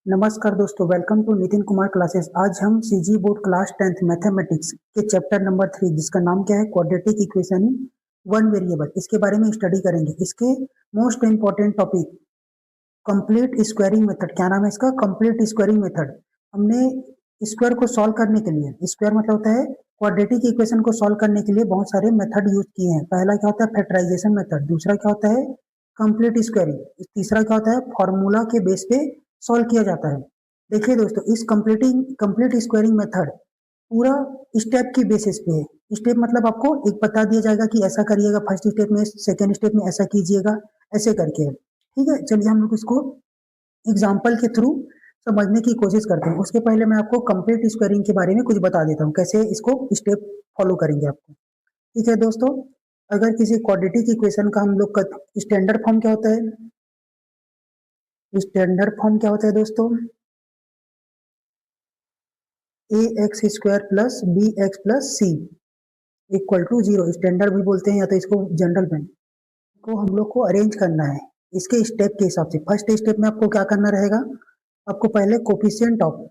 नमस्कार दोस्तों, welcome to Nitin Kumar classes. आज हम CG board class 10th mathematics के चैप्टर नंबर 3 जिसका नाम क्या है quadratic equation in one variable, इसके बारे में स्टडी करेंगे। इसके most important topic complete squaring method. क्या नाम है इसका? Complete squaring method. हमने स्क्वायर को सॉल्व करने के लिए, स्क्वायर मतलब होता है क्वाड्रेटिक इक्वेशन को सॉल्व करने के लिए बहुत सारे मेथड यूज किए हैं। पहला क्या होता है? Factorization method. दूसरा क्या होता है? Complete squaring. तीसरा क्या होता है? फॉर्मूला के बेस पे सॉल्व किया जाता है। देखिए दोस्तों, इस कंप्लीट स्क्वायरिंग मेथड पूरा स्टेप की बेसिस पे है। स्टेप मतलब आपको एक बता दिया जाएगा कि ऐसा करिएगा, फर्स्ट स्टेप में, सेकंड स्टेप में ऐसा कीजिएगा, ऐसे करके है। ठीक है, चलिए हम लोग इसको एग्जाम्पल के थ्रू समझने की कोशिश करते हैं। उसके पहले मैं आपको कंप्लीट स्क्वायरिंग के बारे में कुछ बता देता हूँ, कैसे इसको स्टेप फॉलो करेंगे आपको। ठीक है दोस्तों, अगर किसी क्वाड्रेटिक इक्वेशन का हम लोग का स्टैंडर्ड फॉर्म क्या होता है? स्टैंडर्ड फॉर्म क्या होता है दोस्तों? A x square plus b x plus c equal to zero. Standard भी बोलते हैं या तो इसको जनरल में। को हम लोग को अरेंज करना है इसके स्टेप के हिसाब से। फर्स्ट स्टेप में आपको क्या करना रहेगा? आपको पहले कोफिशिएंट ऑफ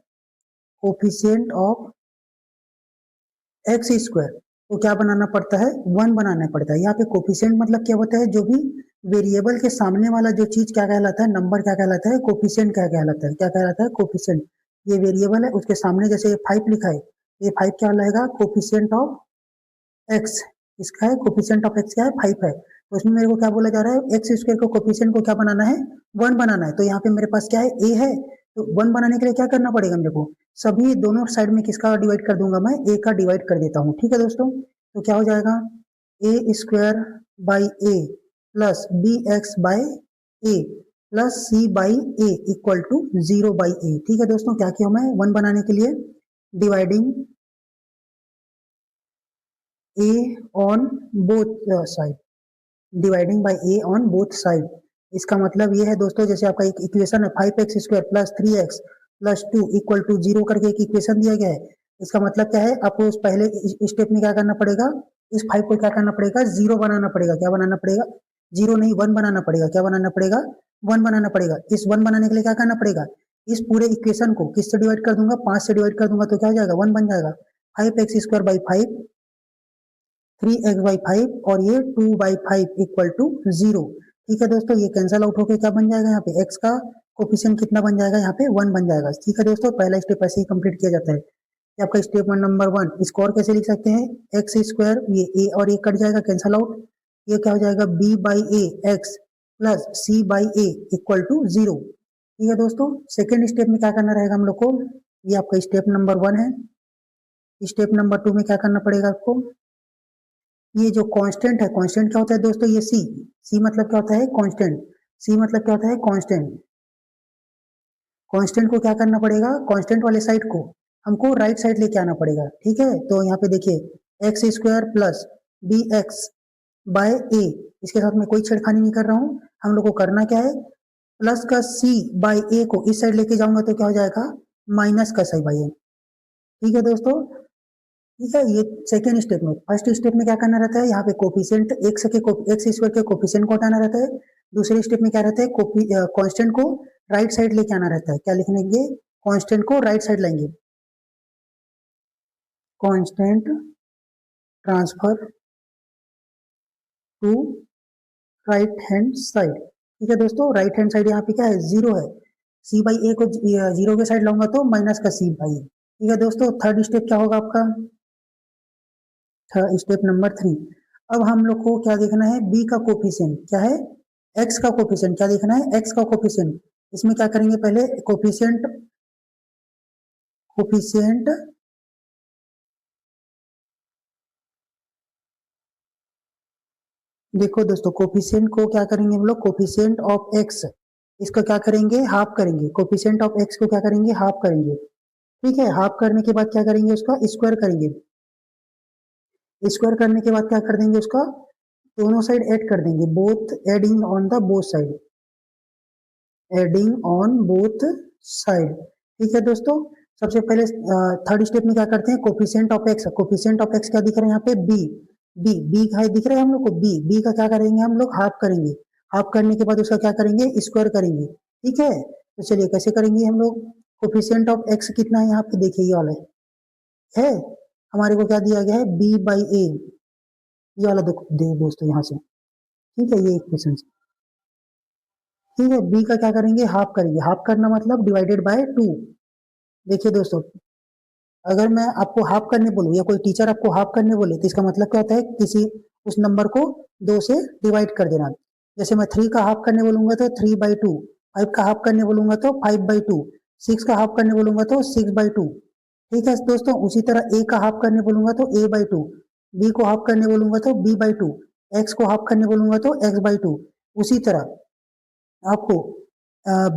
एक्स स्क्वायर को क्या बनाना पड़ता है? 1 बनाना पड़ता है। यहाँ पे कोफिशिएंट मतलब क्या होता है? जो भी वेरिएबल के सामने वाला जो चीज क्या कहलाता है? नंबर क्या कहलाता है? कोफिशिएंट क्या कहलाता है? क्या कहलाता है? कोफिशिएंट। ये वेरिएबल है, उसके सामने जैसे 5 लिखा है, ये 5 क्या रहेगा? Coefficient of x. इसका है कोफिशिएंट ऑफ एक्स क्या है? 5 है। तो इसमें मेरे को क्या बोला जा रहा है? एक्स स्क्वायर को कोफिशिएंट को क्या बनाना है? 1 बनाना है। तो यहाँ पे मेरे पास क्या है? ए है। तो 1 बनाने के लिए क्या करना पड़ेगा मेरे को? सभी दोनों साइड में किसका डिवाइड कर दूंगा? मैं ए का डिवाइड कर देता हूँ। ठीक है दोस्तों, तो क्या हो जाएगा? A square by a plus b x by a plus c by a equal to 0 by a. ठीक है दोस्तों, क्या किया मैं 1 बनाने के लिए? Dividing a on both side, dividing by a on both side। इसका मतलब ये है दोस्तों, जैसे आपका एक इक्वेशन है 5x square plus 3x plus 2 equal to 0 करके एक इक्वेशन दिया गया है। इसका मतलब क्या है? आपको उस पहले स्टेप में क्या करना पड़ेगा? इस 5 को क्या करना पड़ेगा? 0 बनाना पड़ेगा। क्या बनाना पड़ेगा? 0 नहीं, 1 बनाना पड़ेगा। क्या बनाना पड़ेगा? 1 बनाना पड़ेगा। इस 1 बनाने के लिए क्या करना पड़ेगा? इस पूरे इक्वेशन को किससे डिवाइड कर दूंगा? 5 से डिवाइड कर दूंगा तो क्या हो जाएगा? 1 बन जाएगा। 5x स्क्वायर बाई 5, 3x/5 और ये 2/5 इक्वल टू 0। ठीक है दोस्तों, ये कैंसल आउट होकर क्या बन जाएगा? यहाँ पे x का कोफिशिएंट कितना बन जाएगा? यहाँ पे 1 बन जाएगा। ठीक है दोस्तों, पहला स्टेप ऐसे ही कंप्लीट किया जाता है। ये आपका स्टेप नंबर 1। इसको और कैसे लिख सकते हैं? एक्स स्क्वायर, ये a और a कट जाएगा, कैंसल आउट। ये क्या हो जाएगा? b by a x plus c by a equal to 0। ठीक है दोस्तों, सेकेंड स्टेप में क्या करना रहेगा हम लोग को? ये आपका स्टेप नंबर 1 है। स्टेप नंबर 2 में क्या करना पड़ेगा आपको? ये जो कांस्टेंट है, कांस्टेंट क्या होता है दोस्तों? ये सी मतलब क्या होता है? कांस्टेंट। सी मतलब क्या होता है? कांस्टेंट। कांस्टेंट को क्या करना पड़ेगा? कांस्टेंट वाले साइड को हमको राइट साइड लेके आना पड़ेगा। ठीक है, तो यहाँ पे देखिए x square plus b x by a, इसके साथ में कोई छेड़खानी नहीं कर रहा हूँ। हम लोग को करना क्या है? प्लस का सी बाय ए को इस साइड लेके जाऊंगा तो क्या हो जाएगा? माइनस का सी बाय ए। ठीक है दोस्तों, ठीक है। ये सेकेंड स्टेप में। फर्स्ट स्टेप में क्या करना रहता है? यहाँ पे कोफिशिएंट एक्स स्क्वायर के कोफिशिएंट को हटाना रहता है। दूसरे स्टेप में क्या रहता है? कांस्टेंट को राइट साइड लेके आना रहता है। क्या लिखेंगे? कांस्टेंट को राइट साइड लाएंगे। Constant transfer to right hand side. ठीक है दोस्तों, राइट हैंड साइड यहाँ पे क्या है? 0 है। सी बाई ए को 0 के साइड लाऊंगा तो माइनस का सी बाई ए। ठीक है दोस्तों, थर्ड स्टेप क्या होगा आपका? Step number 3। अब हम लोग को क्या देखना है? बी का कोफिशिएंट क्या है? एक्स का कोफिशिएंट। क्या देखना है? एक्स का कोफिशिएंट। इसमें क्या करेंगे? पहले कोफिशिएंट कोफिशिएंट देखो दोस्तों, कोफिशिएंट को क्या करेंगे हम लोग? कोफिशिएंट ऑफ एक्स, इसको क्या करेंगे? हाफ करेंगे। कोफिशिएंट ऑफ एक्स को क्या करेंगे? हाफ करेंगे। ठीक है, हाफ करने के बाद क्या करेंगे? उसका स्क्वायर करेंगे। स्क्वायर करने के बाद क्या कर देंगे? उसका दोनों साइड ऐड कर देंगे, both adding on the both side, adding on both side. ठीक है दोस्तों, सबसे पहले थर्ड स्टेप में क्या करते हैं? Coefficient of x. Coefficient of x क्या दिख रहा है यहाँ पे? बी। बी का दिख रहा है हम लोग को? बी का क्या करेंगे हम लोग? हाफ करेंगे। हाफ करने के बाद उसका क्या करेंगे? स्क्वायर करेंगे। ठीक है, तो चलिए कैसे करेंगे हम लोग। कोफिशिएंट ऑफ एक्स कितना है यहाँ पे, देखिए ये वाला है हमारे को क्या दिया गया है, बी बाई ए, ये वाला दे दोस्तों यहाँ से, ठीक है, ये इक्वेशन। ठीक है, बी का क्या करेंगे, हाफ करेंगे, हाफ करना मतलब डिवाइडेड बाय 2। देखिए दोस्तों, अगर मैं आपको हाफ करने बोलूँ या कोई टीचर आपको हाफ करने बोले तो इसका मतलब क्या होता है, किसी उस नंबर को 2 से डिवाइड कर देना। जैसे मैं 3 का हाफ करने बोलूंगा तो 3/2, 5 का हाफ करने बोलूंगा तो 5/2, 6 का हाफ करने बोलूंगा तो 6/2। ठीक है दोस्तों, उसी तरह ए का हाफ करने बोलूंगा तो a/2, बी को हाफ करने बोलूंगा तो b/2, एक्स को हाफ करने बोलूंगा तो x/2। उसी तरह आपको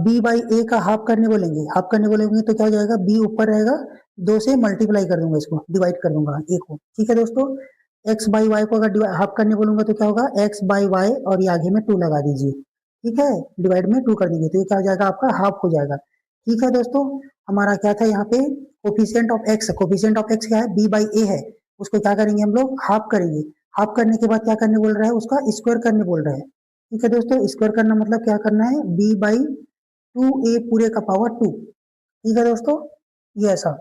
बी बाई ए का हाफ करने बोलेंगे, हाफ करने बोलेंगे तो क्या हो जाएगा, बी ऊपर रहेगा, 2 से मल्टीप्लाई कर दूंगा, इसको डिवाइड कर दूंगा ए को। ठीक है दोस्तों, एक्स बाई वाई को अगर हाफ करने बोलूंगा तो क्या होगा, एक्स बाई वाई और ये आगे में 2 लगा दीजिए। ठीक है, डिवाइड में 2 कर दीजिए तो ये क्या हो जाएगा, आपका हाफ हो जाएगा। ठीक है दोस्तों, हमारा क्या था यहाँ पे, coefficient of x, coefficient of x क्या है, बी बाई ए है, उसको क्या करेंगे हम लोग, हाफ करेंगे। हाफ करने के बाद क्या करने बोल रहा है, उसका स्क्वायर करने बोल रहा है। ठीक है दोस्तों, स्क्वायर करना मतलब क्या करना है, बी बाई 2a पूरे का पावर 2। ठीक है दोस्तों, ये ऐसा।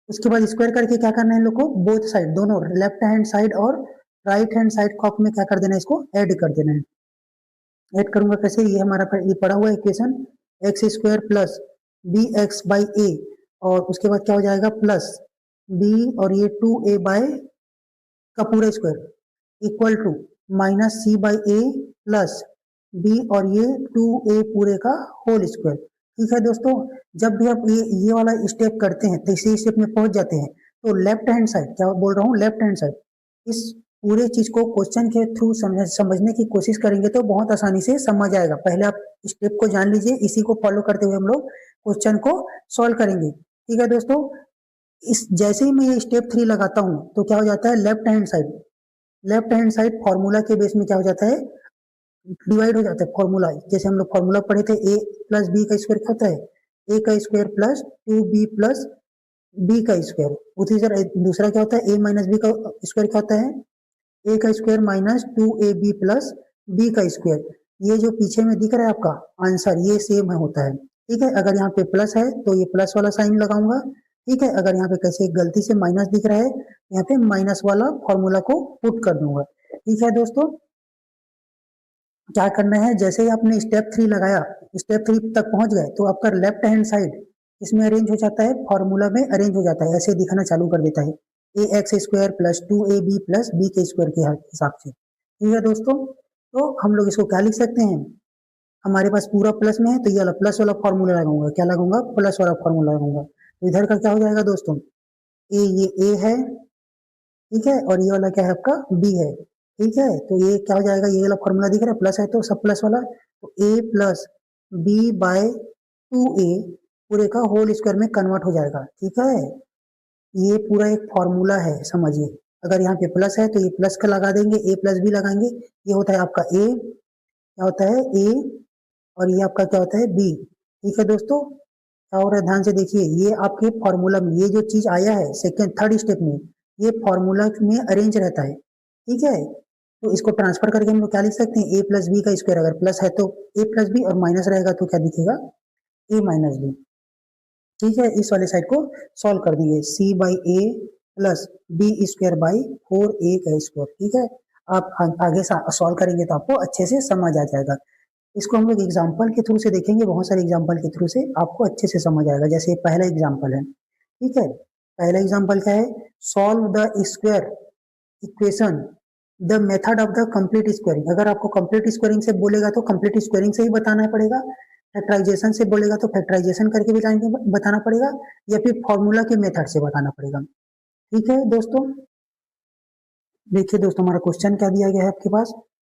उसके बाद स्क्वायर करके क्या करना है इन लोग को, बोथ साइड, दोनों लेफ्ट हैंड साइड और राइट हैंड साइड को में क्या कर देना है, इसको ऐड कर देना है। ऐड करूंगा कैसे, ये हमारा ये पड़ा हुआ equation, x square plus b x by a, और उसके बाद क्या हो जाएगा, प्लस बी और ये 2a बाय का पूरा square equal to minus c by a plus b और ये 2a पूरे का होल स्क्वायर। ठीक है दोस्तों, जब भी आप ये वाला स्टेप करते हैं तो इसी स्टेप में पहुंच जाते हैं तो लेफ्ट हैंड साइड, क्या बोल रहा हूँ, लेफ्ट हैंड साइड, इस पूरे चीज को क्वेश्चन के थ्रू समझने की कोशिश करेंगे तो बहुत आसानी से समझ आएगा। पहले आप स्टेप को जान लीजिए, इसी को फॉलो करते हुए हम लोग क्वेश्चन को सॉल्व करेंगे। ठीक है दोस्तों, इस जैसे ही मैं ये स्टेप 3 लगाता हूँ तो क्या हो जाता है, left hand side, left hand side formula के बेस में क्या हो जाता है, डिवाइड हो जाता है। फॉर्मूला जैसे हम लोग फॉर्मूला पढ़े थे, ए प्लस बी का स्क्वायर क्या होता है, ए का square plus 2b plus b का स्क्वायर। उसी तरह दूसरा क्या होता है, ए माइनस बी का स्क्वायर क्या होता है, ए का square minus 2ab plus b का स्क्वायर। ये जो पीछे में दिख रहा है आपका आंसर, ये सेम है होता है। ठीक है, अगर यहाँ पे प्लस है तो ये प्लस वाला साइन लगाऊंगा। ठीक है, अगर यहाँ पे कैसे गलती से माइनस दिख रहा है, यहाँ पे माइनस वाला फॉर्मूला को पुट कर दूंगा। ठीक है दोस्तों, क्या करना है, जैसे ही आपने स्टेप 3 लगाया, स्टेप 3 तक पहुंच गए तो आपका लेफ्ट हैंड साइड इसमें अरेंज हो जाता है, फॉर्मूला में अरेंज हो जाता है, ऐसे दिखना चालू कर देता है, a x square plus 2ab plus b के स्क्वायर के हिसाब से। ठीक है दोस्तों, तो हम लोग इसको क्या लिख सकते हैं, हमारे पास पूरा प्लस में है तो ये वाला प्लस वाला फॉर्मूला लगाऊंगा, क्या लगाऊंगा, प्लस वाला फॉर्मूला लगाऊंगा। तो इधर का क्या हो जाएगा दोस्तों, ये ए है, ठीक है, और ये वाला क्या है आपका, बी है। ठीक है, तो ये क्या हो जाएगा, ये वाला फॉर्मूला दिख रहा है, प्लस है तो सब प्लस वाला, तो ए प्लस बी बाय 2a पूरे का होल स्क्वायर में कन्वर्ट हो जाएगा। ठीक है, ये पूरा एक फॉर्मूला है, समझिए। अगर यहाँ पे प्लस है तो ये प्लस का लगा देंगे, ए प्लस बी लगाएंगे, ये होता है आपका ए, क्या होता है ए, और ये आपका क्या होता है बी। ठीक है दोस्तों, क्या हो रहा है, ध्यान से देखिए, ये आपके फॉर्मूला में ये जो चीज आया है सेकेंड थर्ड स्टेप में, ये फॉर्मूला में अरेंज रहता है। ठीक है, तो इसको ट्रांसफर करके हम लोग क्या लिख सकते हैं, ए प्लस बी का स्क्वायर, अगर प्लस है तो ए प्लस बी और माइनस रहेगा तो क्या दिखेगा, ए माइनस बी। ठीक है, इस वाले साइड को सॉल्व कर देंगे, c by a plus b square by 4a का स्क्वायर। ठीक है, आप आगे सॉल्व करेंगे तो आपको अच्छे से समझ आ जाएगा। इसको हम लोग एग्जाम्पल के थ्रू से देखेंगे, बहुत सारे एग्जाम्पल के थ्रू से आपको अच्छे से समझ आएगा। जैसे पहला एग्जाम्पल है, ठीक है, पहला एग्जाम्पल क्या है, solve the square equation the method of the complete squaring. अगर आपको कंप्लीट स्क्वायरिंग से बोलेगा तो कंप्लीट स्क्वायरिंग से ही बताना पड़ेगा, फैक्टराइजेशन से बोलेगा तो फैक्टराइजेशन करके भी बताना पड़ेगा, या फिर फॉर्मूला के मेथड से बताना पड़ेगा। ठीक है दोस्तों, देखिए दोस्तों, हमारा क्वेश्चन क्या दिया गया है आपके पास,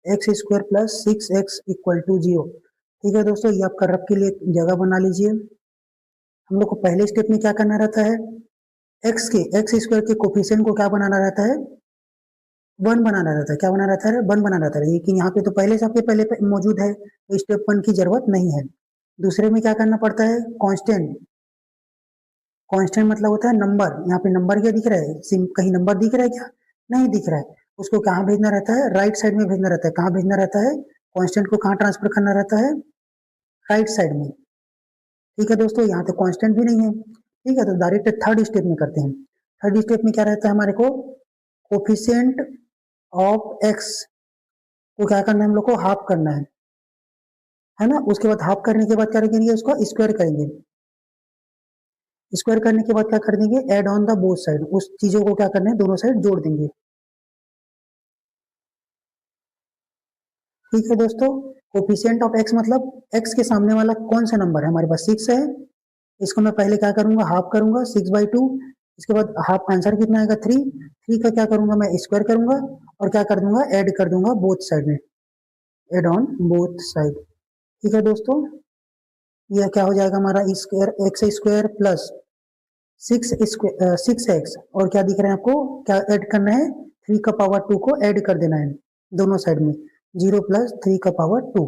x square plus 6x equal to 0। ठीक है दोस्तों, ये आपका रफ के लिए जगह बना लीजिए। हम लोग को पहले स्टेप में क्या करना रहता है, एक्स स्क्वायर के कोफिशिएंट को क्या बनाना रहता है, 1 बनाना रहता है। क्या बना रहता है, 1 बना रहता है, लेकिन यहाँ पे तो पहले से आपके पहले मौजूद है तो स्टेप 1 की जरूरत नहीं है। दूसरे में क्या करना पड़ता है, कांस्टेंट, कांस्टेंट मतलब होता है नंबर। यहाँ पे नंबर क्या दिख रहा है, कहीं नंबर दिख रहा है क्या, नहीं दिख रहा है, उसको कहाँ भेजना रहता है, राइट साइड में भेजना रहता है। कहाँ भेजना रहता है, कांस्टेंट को कहाँ ट्रांसफर करना रहता है, राइट साइड में। ठीक है दोस्तों, यहाँ पे कांस्टेंट भी नहीं है। ठीक है, तो डायरेक्ट थर्ड स्टेप में करते हैं। थर्ड स्टेप में क्या रहता है हमारे को, कोफिशिएंट ऑफ एक्स को क्या करना है हम लोग को, हाफ करना है ना। उसके बाद हाफ करने के बाद क्या करेंगे, उसको स्क्वायर करेंगे। स्क्वायर करने के बाद क्या कर देंगे, add on the both side, उस चीजों को क्या करना है, दोनों साइड जोड़ देंगे। ठीक है दोस्तों, कोफिशिएंट ऑफ एक्स मतलब एक्स के सामने वाला कौन सा नंबर है, हमारे पास 6 है। इसको मैं पहले क्या करूंगा, हाफ करूंगा 6/2। इसके बाद हाफ आंसर कितना आएगा, 3। 3 का क्या करूंगा, मैं स्क्वायर करूंगा और क्या कर दूंगा, ऐड कर दूंगा बोथ साइड में, एड ऑन बोथ साइड। ठीक है दोस्तों, यह क्या हो जाएगा हमारा, square x square plus 6x और क्या दिख रहा है आपको, क्या ऐड करना है, 3 का पावर 2 को ऐड कर देना है दोनों साइड में, 0 प्लस 3 का पावर 2।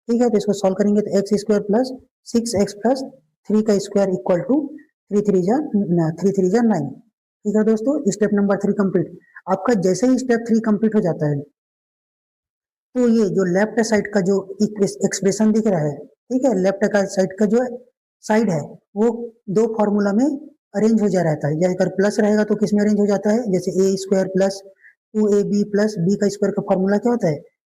ठीक है, तो इसको सॉल्व करेंगे तो x square plus 6x plus 3 का स्क्वायर इक्वल टू 3 3 जा 9। ठीक है दोस्तों, स्टेप नंबर 3 कंप्लीट। आपका जैसे ही स्टेप 3 कंप्लीट हो जाता है, तो ये जो लेफ्ट साइड का जो एक्सप्रेशन दिख रहा है, ठीक है, लेफ्ट का साइड का जो साइड है, वो दो फॉर्मूला में अरेंज हो जा रहता है। जैसे अगर प्लस रहेगा तो किस में अरेंज हो जाता है, जैसे a square plus 2ab plus b का स्क्वायर का फॉर्मूला क्या होता है,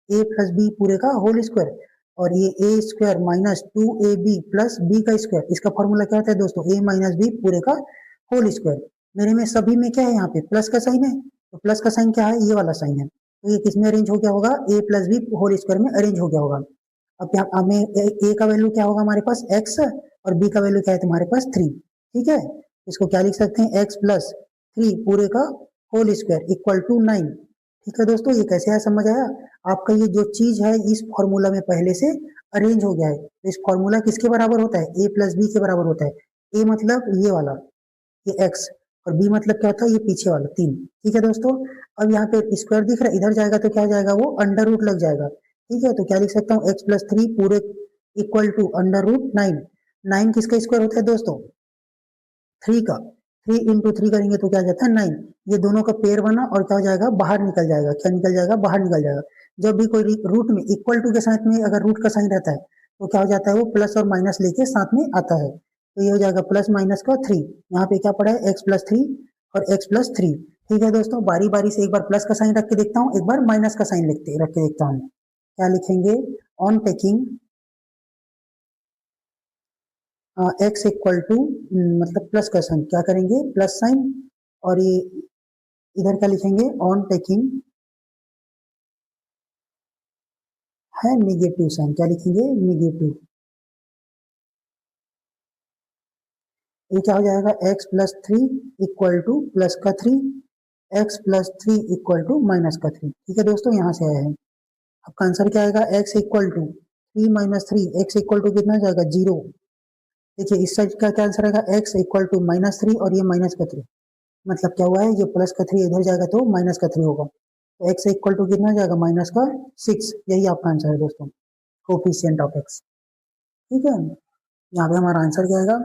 ए प्लस बी पूरे का होल स्क्वायर। और ये a square minus 2ab plus b का स्क्वायर, इसका फॉर्मूला क्या होता है दोस्तों, ए माइनस बी पूरे का होल स्क्वायर। मेरे में सभी में क्या है, यहाँ पे प्लस का साइन है, तो प्लस का साइन क्या है, ये वाला साइन है, तो ये किस में अरेंज हो गया होगा, ए प्लस बी होल स्क्वायर में अरेंज हो गया होगा। अब क्या हमें ए का वैल्यू क्या होगा हमारे पास, एक्स, और बी का वैल्यू क्या है तुम्हारे पास 3। ठीक है, इसको क्या लिख सकते हैं, एक्स प्लस 3 पूरे का होल स्क्वायर इक्वल टू 9। ठीक है दोस्तों, ये कैसे है समझ आया। आपका ये जो चीज है इस फॉर्मूला में पहले से अरेंज हो गया है, तो इस फॉर्मूला किसके बराबर होता है, ए प्लस बी के बराबर होता है। ए मतलब ये वाला, ये एक्स, और बी मतलब क्या होता है, ये पीछे वाला 3। ठीक है दोस्तों, अब यहाँ पे स्क्वायर दिख रहा है, इधर जाएगा तो क्या हो जाएगा, वो अंडर रूट लग जाएगा। ठीक है, तो क्या लिख सकता हूँ, एक्स प्लस 3 पूरे इक्वल टू अंडर रूट 9। 9 किसका स्क्वायर होता है दोस्तों, 3 का। 3 इंटू 3 करेंगे तो क्या आ जाता है 9। ये दोनों का पेयर बना और क्या हो जाएगा, बाहर निकल जाएगा, क्या निकल जाएगा, बाहर निकल जाएगा। जब भी कोई रूट में इक्वल टू के साथ में अगर रूट का साइन रहता है, तो क्या हो जाता है, वो प्लस और माइनस लेके साथ में आता है। तो ये हो जाएगा प्लस माइनस का 3। यहाँ पे क्या पड़ा है, एक्स प्लस 3 और एक्स प्लस 3। ठीक है दोस्तों, बारी बारी से एक बार प्लस का साइन रख के देखता हूँ, एक बार माइनस का साइन रख के देखता हूँ। क्या लिखेंगे, on taking x equal to, मतलब प्लस का साइन, क्या करेंगे, प्लस साइन, और ये इधर क्या लिखेंगे, ऑन टेकिंग है निगेटिव साइन, क्या लिखेंगे, निगेटिव। ये क्या हो जाएगा, x plus 3 equal to plus का 3, x plus 3 equal to minus का 3। ठीक है दोस्तों, यहाँ से आया है। आपका आंसर क्या आएगा, x equal to 3 minus 3, x equal to कितना जाएगा, 0। देखिए इस साइड का क्या आंसर आएगा, एक्स इक्वल टू माइनस 3 और ये माइनस का 3, मतलब क्या हुआ है, ये प्लस का 3 इधर जाएगा तो माइनस का 3 होगा, तो एक्स इक्वल टू कितना जाएगा, माइनस का 6। यही आपका आंसर है दोस्तों, कोफिशिएंट ऑफ एक्स। ठीक है, यहाँ पे हमारा आंसर क्या आएगा,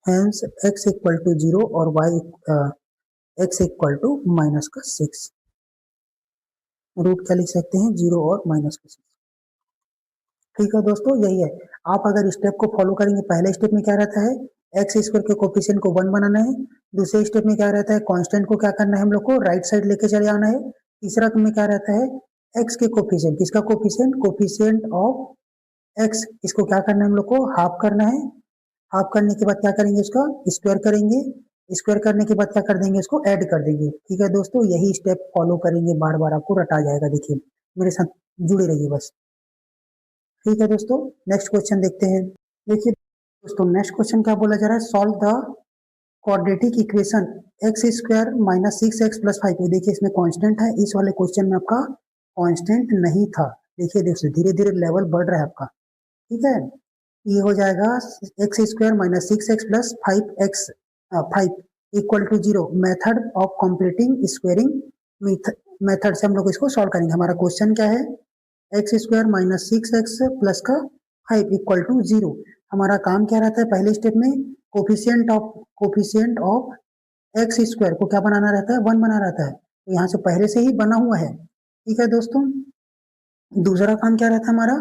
हेंस एक्स इक्वल टू 0 और y x equal to minus का 6। रूट क्या लिख सकते हैं, 0 और माइनस का 6। ठीक है दोस्तों, यही है। आप अगर स्टेप को फॉलो करेंगे, पहले स्टेप में क्या रहता है, एक्स स्क्वायर के कोफिशिएंट को 1 बनाना है। दूसरे स्टेप में क्या रहता है, कांस्टेंट को क्या करना है, हम लोग को राइट साइड लेके चले आना है। तीसरा में क्या रहता है, एक्स के कोफिशिएंट, किसका कोफिशिएंट, कोफिशिएंट ऑफ एक्स, इसको क्या करना है हम लोग को, हाफ करना है। हाफ करने के बाद क्या करेंगे, उसका स्क्वायर करेंगे। स्क्वायर करने के बाद क्या कर देंगे, इसको ऐड कर देंगे। ठीक है दोस्तों, यही स्टेप फॉलो करेंगे, बार बार आपको रटा जाएगा। देखिए मेरे साथ जुड़े रहिए बस। ठीक है दोस्तों, नेक्स्ट क्वेश्चन देखते हैं। देखिए दोस्तों, नेक्स्ट क्वेश्चन क्या बोला जा रहा है, solve the quadratic equation x square minus 6x plus 5। देखिए इसमें कांस्टेंट है, इस वाले क्वेश्चन में आपका कांस्टेंट नहीं था। देखिए देखिए धीरे धीरे लेवल बढ़ रहा है आपका। ठीक है, ये हो जाएगा x square minus 6x plus 5 equal to 0। Method of completing squaring method से हम लोग इसको सॉल्व करेंगे। हमारा क्वेश्चन क्या है, x square minus 6x plus का 5 इक्वल टू 0। हमारा काम क्या रहता है, पहले स्टेप में कोफिशिएंट ऑफ एक्स स्क्वायर को क्या बनाना रहता है, 1 बना रहता है, तो यहाँ से पहले से ही बना हुआ है। ठीक है दोस्तों, दूसरा काम क्या रहता है हमारा,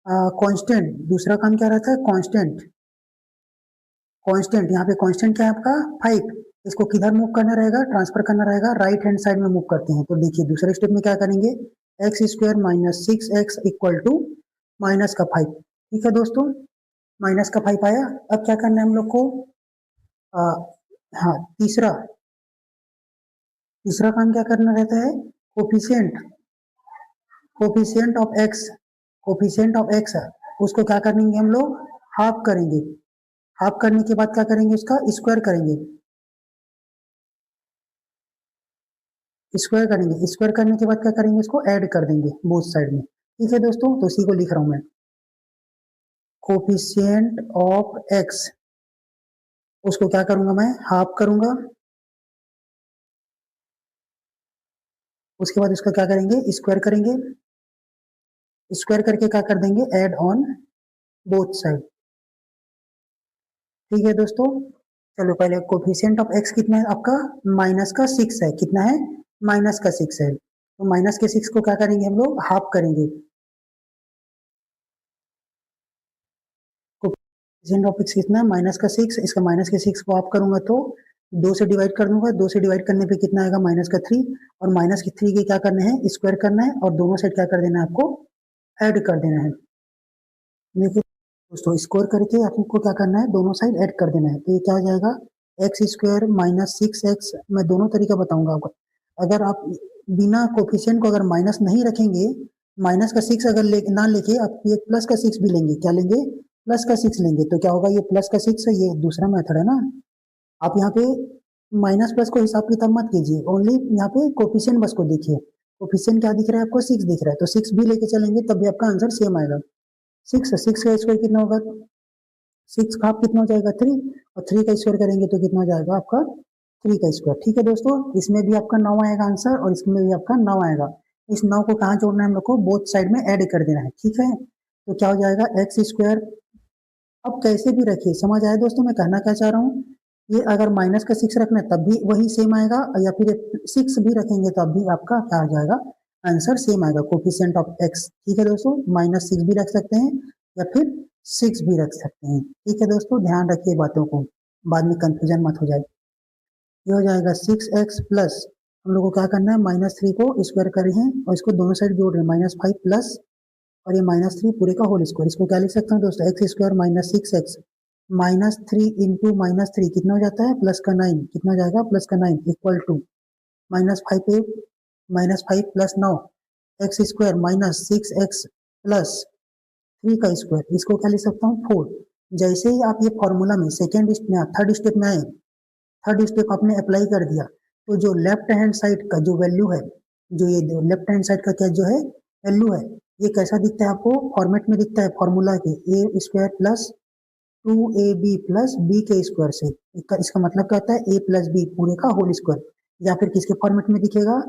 कांस्टेंट, दूसरा काम क्या रहता है कांस्टेंट, कांस्टेंट यहाँ पे कांस्टेंट क्या है आपका 5, इसको किधर मूव करना रहेगा, ट्रांसफर करना रहेगा, राइट हैंड साइड में मूव करते हैं। तो देखिए दूसरे स्टेप में क्या करेंगे, x square minus 6x equal to minus का 5। ठीक है दोस्तों, माइनस का 5 आया। अब क्या करना है हम लोग को, आ, हाँ तीसरा तीसरा काम क्या करना रहता है, coefficient, coefficient of x, coefficient of x है उसको क्या करेंगे हम लोग, हाफ करेंगे। हाफ करने के बाद क्या करेंगे, उसका स्क्वायर करेंगे, स्क्वायर करेंगे, स्क्वायर करने के बाद क्या करेंगे, इसको ऐड कर देंगे बोथ साइड में। ठीक है दोस्तों, तो इसी को लिख रहा हूं मैं, कोफिशिएंट ऑफ एक्स, उसको क्या करूंगा मैं, हाफ करूंगा। उसके बाद उसका क्या करेंगे, स्क्वायर करेंगे, स्क्वायर करके क्या कर देंगे, ऐड ऑन बोथ साइड। ठीक है दोस्तों, चलो पहले कोफिशिएंट ऑफ एक्स कितना है आपका, माइनस का 6 है, कितना है, माइनस का 6 है। तो माइनस के 6 को क्या करेंगे हम लोग, हाफ करेंगे। कोफिशिएंट ऑफ एक्स कितना है, माइनस का 6, इसका माइनस के 6 को हाफ करूंगा तो 2 से डिवाइड कर दूंगा, 2 से डिवाइड करने पे कितना आएगा, माइनस का 3, और माइनस के 3 के क्या करना है, स्क्वायर करना है, और दोनों साइड क्या कर देना है आपको, ऐड कर देना है। देखिए दोस्तों, स्क्वायर करके आपको क्या करना है, दोनों साइड ऐड कर देना है। तो ये क्या हो जाएगा, एक्स स्क्वायर माइनस 6x, मैं दोनों तरीका बताऊंगा आपको। अगर आप बिना कोफिशिएंट को अगर माइनस नहीं रखेंगे, माइनस का 6 अगर ना लेके आप ये प्लस का 6 भी लेंगे, क्या लेंगे, प्लस का 6 लेंगे, तो क्या होगा, ये प्लस का 6 है, ये दूसरा मेथड है ना। आप यहाँ पे माइनस प्लस को हिसाब किताब मत कीजिए, ओनली यहाँ पे कोफिशिएंट बस को देखिए। कोफिशिएंट क्या दिख रहा है आपको, 6 दिख रहा है, तो 6 भी लेके चलेंगे तब भी आपका आंसर सेम आएगा। 6 का स्क्वायर कितना होगा, 6 का हाफ कितना हो जाएगा, 3, और 3 का स्क्वायर करेंगे तो कितना हो जाएगा आपका, 3 का स्क्वायर। ठीक है दोस्तों, इसमें भी आपका 9 आएगा आंसर, और इसमें भी आपका 9 आएगा। इस 9 को कहाँ जोड़ना है हम लोग को, बोथ साइड में ऐड कर देना है। ठीक है, तो क्या हो जाएगा, एक्स स्क्वायर, अब कैसे भी रखिए, समझ आया दोस्तों मैं कहना क्या चाह रहा हूँ। ये अगर माइनस का 6 रखना है तब भी वही सेम आएगा, या फिर 6 भी रखेंगे तब भी आपका क्या हो जाएगा, आंसर सेम आएगा, कोफिशिएंट ऑफ एक्स। ठीक है दोस्तों, माइनस 6 भी रख सकते हैं या फिर 6 भी रख सकते हैं। ठीक है दोस्तों, ध्यान रखिए बातों को, बाद में कंफ्यूजन मत हो जाए। ये हो जाएगा 6x प्लस, हम लोग को क्या करना है, -3 को स्क्वायर कर रहे हैं और इसको दोनों साइड जोड़ रहे हैं, -5 प्लस, और ये -3 पूरे का होल स्क्वायर। इसको क्या लिख सकता हूँ दोस्तों, x square minus 6x -3 into -3 कितना हो जाता है, प्लस का 9, कितना हो जाएगा, प्लस का 9 इक्वल टू -5 पे -5 plus 9, x square minus 6x plus 3 का स्क्वायर, इसको क्या लिख सकता हूँ, 4। जैसे ही आप ये फॉर्मूला में सेकेंड में, थर्ड स्टेप में आए, थर्ड स्टेप आपने अप्लाई कर दिया, तो जो लेफ्ट हैंड साइड का जो वैल्यू है, जो ये लेफ्ट हैंड साइड का क्या जो है वैल्यू है, ये कैसा दिखता है आपको, फॉर्मेट में दिखता है फॉर्मूला के, a square plus 2ab plus b के स्क्वायर से। इसका मतलब क्या होता है, ए प्लस बी पूरे का होल स्क्वायर, या फिर किसके फॉर्मेट में दिखेगा,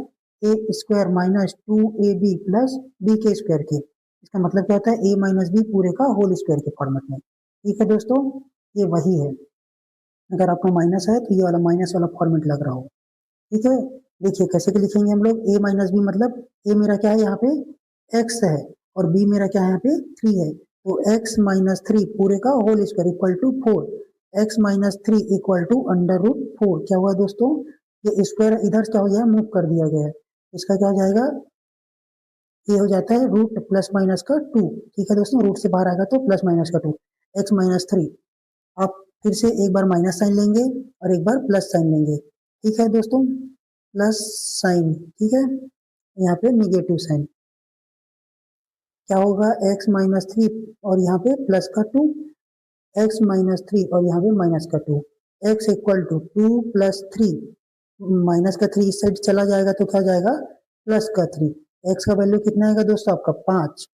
a square minus 2ab plus b के स्क्वायर के। इसका मतलब क्या होता है, ए माइनस बी पूरे का होल स्क्वायर के फॉर्मेट में। ठीक है दोस्तों, ये वही है, अगर आपका माइनस है तो ये वाला माइनस वाला फॉर्मेट लग रहा हो। ठीक है, देखिए कैसे के लिखेंगे हम लोग, ए माइनस बी, मतलब ए मेरा क्या है यहाँ पे एक्स है, और बी मेरा क्या है यहाँ पे 3 है, तो एक्स माइनस 3 पूरे का whole square equal to 4, x minus 3 equal to √4। क्या हुआ दोस्तों, ये स्क्वायर इधर क्या हो गया, मूव कर दिया गया है, इसका क्या हो जाएगा, ये हो जाता है रूट प्लस माइनस का 2। ठीक है दोस्तों, रूट से बाहर आएगा तो प्लस माइनस का 2, एक्स माइनस 3। आप फिर से एक बार माइनस साइन लेंगे और एक बार प्लस साइन लेंगे। ठीक है दोस्तों, प्लस साइन, ठीक है, यहाँ पे निगेटिव साइन, क्या होगा, एक्स माइनस 3 और यहाँ पे प्लस का 2, एक्स माइनस 3 और यहाँ पे माइनस का 2, x equal to 2 plus 3, minus का 3 इस साइड चला जाएगा तो क्या जाएगा, प्लस का 3। एक्स का वैल्यू कितना आएगा दोस्तों आपका 5,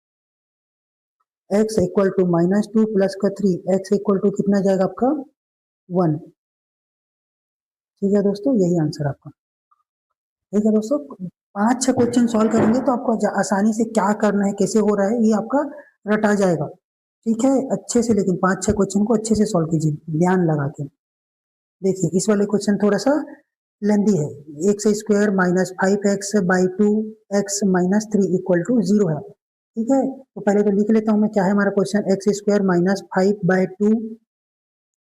एक्स इक्वल टू -2 प्लस का 3, एक्स इक्वल टू कितना जाएगा आपका 1। ठीक है दोस्तों, यही आंसर आपका। ठीक है दोस्तों, 5-6 क्वेश्चन सॉल्व करेंगे तो आपको आसानी से क्या करना है, कैसे हो रहा है, ये आपका रटा जाएगा। ठीक है, अच्छे से, लेकिन 5-6 क्वेश्चन को अच्छे से सॉल्व कीजिए ध्यान लगा के। देखिए इस वाले क्वेश्चन थोड़ा सा लेंदी है, x square minus 5x by 2 x minus 3 equal to 0 है। ठीक है, तो पहले तो लिख लेता हूं मैं, क्या है हमारा question, x square minus 5/2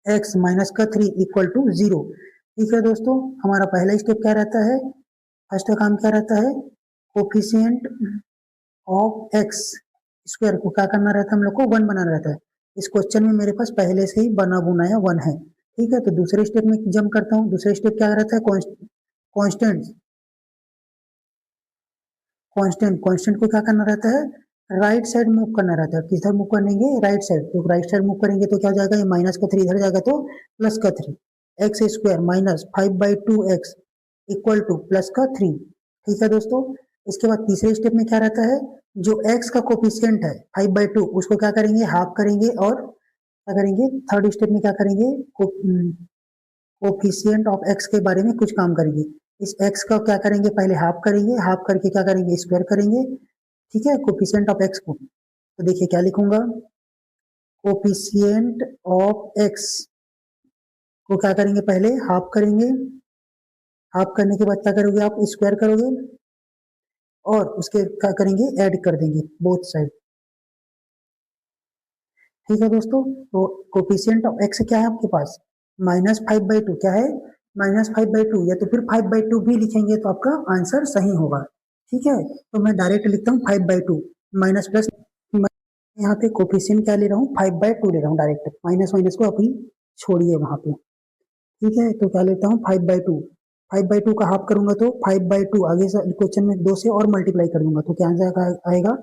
x minus का 3 इक्वल टू 0। ठीक है दोस्तों, हमारा पहला स्टेप क्या रहता है, फर्स्ट का काम क्या रहता है, कोफिशिएंट ऑफ एक्स स्क्वायर को क्या करना रहता है, हम लोग को 1 बनाना रहता है। इस क्वेश्चन में मेरे पास पहले से ही बना बुनाया 1 है। ठीक है, तो दूसरे स्टेप में जंप करता हूँ। दूसरे स्टेप क्या रहता है, कांस्टेंट कांस्टेंट कांस्टेंट को क्या करना रहता है, राइट साइड मूव करना रहता है। किधर मूव करेंगे, राइट साइड। तो राइट साइड मूव करेंगे तो क्या हो जाएगा, ये माइनस का 3 इधर जाएगा तो प्लस का 3, x square minus 5/2 x equal to plus का 3। ठीक है दोस्तों, इसके बाद तीसरे स्टेप में क्या रहता है, जो एक्स का कोफिशिएंट है 5/2 उसको क्या करेंगे, हाफ करेंगे, और क्या करेंगे, थर्ड स्टेप में क्या करेंगे, कोफिशिएंट ऑफ एक्स के बारे में कुछ काम करेंगे। इस एक्स का क्या करेंगे, पहले हाफ करेंगे, हाफ करके क्या करेंगे, स्क्वायर करेंगे। ठीक है, कोफिशिएंट ऑफ एक्स को, तो देखिए क्या लिखूंगा, कोफिशिएंट ऑफ एक्स को क्या करेंगे, पहले हाफ करेंगे, हाफ करने के बाद क्या करोगे आप, स्क्वायर करोगे, और उसके क्या करेंगे, ऐड कर देंगे बोथ साइड। ठीक है दोस्तों, तो कोफिशिएंट ऑफ एक्स क्या है आपके पास, -5/2 क्या है, -5/2, या तो फिर 5/2 भी लिखेंगे तो आपका आंसर सही होगा। ठीक है, तो मैं डायरेक्ट लिखता हूँ 5/2 माइनस प्लस, यहाँ पे कोफिशिएंट क्या ले रहा हूँ, 5/2 ले रहा हूँ, डायरेक्ट माइनस माइनस को अभी छोड़िए वहां पे। ठीक है, तो क्या लेता हूँ 5/2, 5/2 का हाफ करूंगा तो 5/2, आगे से क्वेश्चन में 2 से और मल्टीप्लाई कर दूंगा तो क्या आंसर आएगा,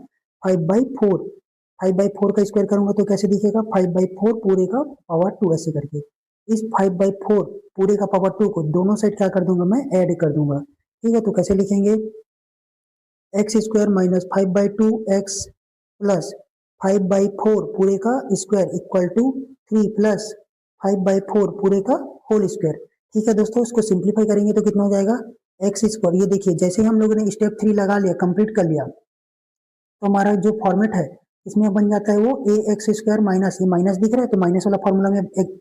5/4। 5/4 का स्क्वायर करूंगा तो कैसे दिखेगा, 5/4 पूरे का पावर 2 ऐसे करके। इस 5/4 पूरे का पावर 2 को दोनों साइड क्या कर दूंगा, मैं ऐड कर दूंगा। ठीक है, तो कैसे लिखेंगे, x square minus 5/2 x plus 5/4 पूरे का स्क्वायर इक्वल टू 3 प्लस 5/4 पूरे का होल स्क्वायर। ठीक है दोस्तों, इसको सिंप्लीफाई करेंगे तो कितना हो जाएगा, एक्स स्क्वायर, ये देखिए जैसे हम लोगों ने स्टेप 3 लगा लिया, कंप्लीट कर लिया, तो हमारा जो फॉर्मेट है इसमें बन जाता है वो ए एक्स स्क्वायर माइनस, ये माइनस दिख रहा है तो माइनस वाला फॉर्मूला में एक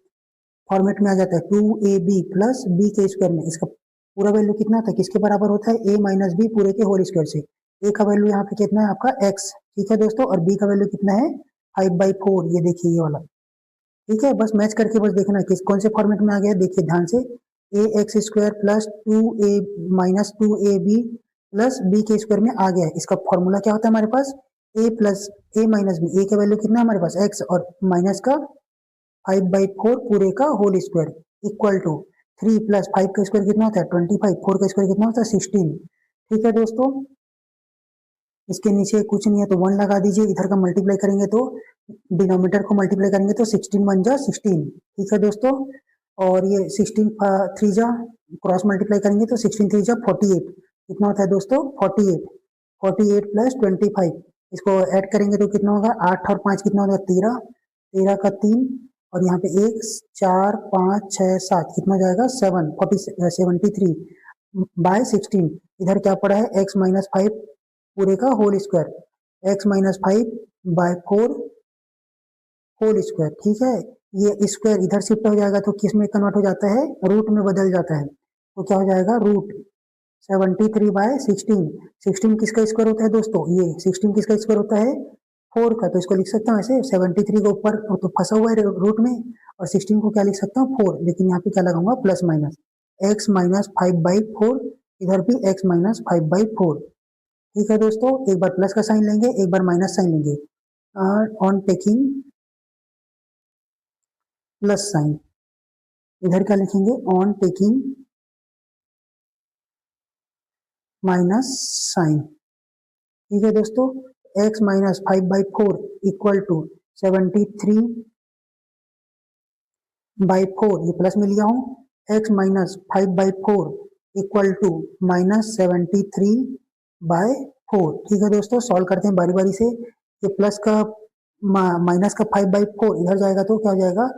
फॉर्मेट में आ जाता है 2ab प्लस बी के स्क्वायर में। इसका पूरा वैल्यू कितना होता है, किसके बराबर होता है, a माइनस बी पूरे के होल स्क्वायर से। a का वैल्यू यहाँ पे कितना है आपका x, ठीक है दोस्तों, और b का वैल्यू कितना है 5/4, ये देखिए ये वाला। ठीक है, बस मैच करके बस देखना किस कौन से फॉर्मेट में आ गया, देखिए ध्यान से, a x square plus 2a minus 2ab plus b के स्क्वायर में आ गया है। इसका फॉर्मूला क्या होता है हमारे पास, a plus a minus b, a का वैल्यू कितना है हमारे पास x, और माइनस का 5/4 पूरे का whole square equal to 3 plus 5 का स्क्वायर कितना होता है 25, 4 का स्क्वायर कितना होता है 16। ठीक है दोस्तों, इसके नीचे कुछ नहीं है तो 1 लगा दीजिए, इधर का मल्टीप्लाई करेंगे तो डिनोमिनेटर को मल्टीप्लाई करेंगे तो 16 1 जा 16। ठीक है दोस्तों, और ये 16 3 जा क्रॉस मल्टीप्लाई करेंगे तो 16 3 जा 48, कितना होता है दोस्तों 48, 48 प्लस 25, इसको ऐड करेंगे तो कितना होगा, 8 और 5 कितना होगा 13, 13 का 3, और यहाँ पे 1 4 5 6 7 कितना हो जाएगा 73 बाय 16। इधर क्या पड़ा है, x माइनस 5 पूरे का whole square, x minus 5/4 whole square. ठीक है, ये स्क्वायर इधर शिफ्ट हो जाएगा तो किस में कन्वर्ट हो जाता है, रूट में बदल जाता है, तो क्या हो जाएगा रूट 73/16। 16 किसका स्क्वायर होता है दोस्तों, ये 16 किसका स्क्वायर होता है 4 का, तो इसको लिख सकता हूँ ऐसे, 73 के ऊपर तो फंसा हुआ है रूट में, और 16 को क्या लिख सकता हूँ 4, लेकिन यहाँ पे क्या लगाऊंगा प्लस माइनस, x माइनस 5/4, इधर भी x माइनस 5/4। ठीक है दोस्तों, एक बार प्लस का साइन लेंगे, एक बार माइनस साइन लेंगे, ऑन टेकिंग प्लस साइन, इधर क्या लिखेंगे, ऑन टेकिंग माइनस साइन। ठीक है दोस्तों, x माइनस 5/4 इक्वल टू 73/4, ये प्लस में लिया हूँ, x minus 5/4 equal to minus 73/4। ठीक है दोस्तों, सॉल्व करते हैं बारी बारी से, ये प्लस का माइनस का 5/4 इधर जाएगा तो क्या हो जाएगा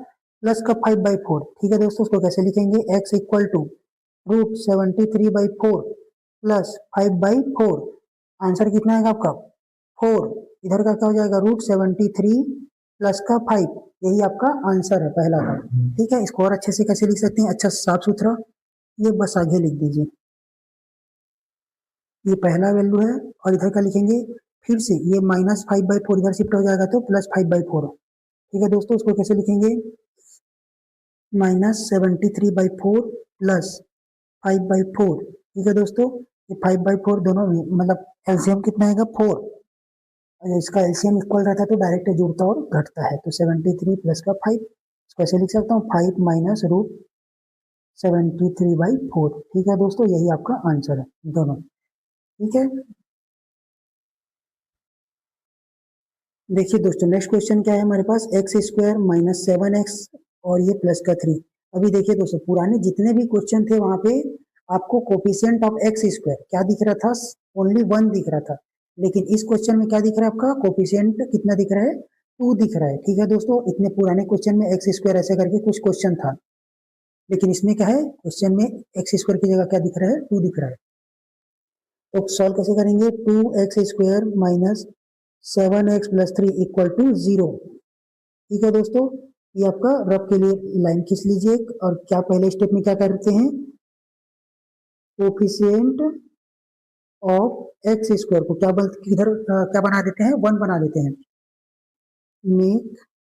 प्लस का 5/4। ठीक है दोस्तों, उसको कैसे लिखेंगे, x equal to root 73/4 plus 5/4, answer कितना आएगा आपका 4, इधर का क्या हो जाएगा रूट 73 प्लस का 5, यही आपका आंसर है पहला का। ठीक है, इसको और अच्छे से कैसे लिख सकते हैं, अच्छा साफ सुथरा, ये बस आगे लिख दीजिए, ये पहला वैल्यू है, और इधर का लिखेंगे फिर से ये -5/4 इधर शिफ्ट हो जाएगा तो +5/4। ठीक है दोस्तों, उसको कैसे लिखेंगे? -73/4 प्लस 5/4। ठीक है दोस्तों, ये 5/4 दोनों मतलब एलसीएम कितना आएगा? 4। इसका एलसीएम इक्वल रहता है तो डायरेक्ट जुड़ता और घटता है, तो 73 प्लस का 5, इसको ऐसे लिख सकता हूँ 5 माइनस रूट 73/4। ठीक है दोस्तों, यही आपका आंसर है दोनों। ठीक है, देखिए दोस्तों नेक्स्ट क्वेश्चन क्या है हमारे पास? x² माइनस 7x और ये प्लस का 3। अभी देखिए दोस्तों, पुराने जितने भी क्वेश्चन थे वहां पे आपको कोफिशिएंट ऑफ x² क्या दिख रहा था? ओनली 1 दिख रहा था। लेकिन इस क्वेश्चन में क्या दिख रहा है आपका? कोफिशिएंट कितना दिख रहा है? 2 दिख रहा है। ठीक है दोस्तों, इतने पुराने क्वेश्चन में x² ऐसे करके कुछ क्वेश्चन था, लेकिन इसमें क्या है? क्वेश्चन में x² की जगह क्या दिख रहा है? 2 दिख रहा है। तो सॉल्व कैसे करेंगे? 2x² minus 7x plus 3 equal to 0। ठीक है दोस्तों, ये आपका रफ के लिए लाइन खींच लीजिए। और क्या पहले स्टेप में क्या करते हैं? कोफिशिएंट ऑफ x² को क्या किधर क्या बना देते हैं? 1 बना देते हैं, मेक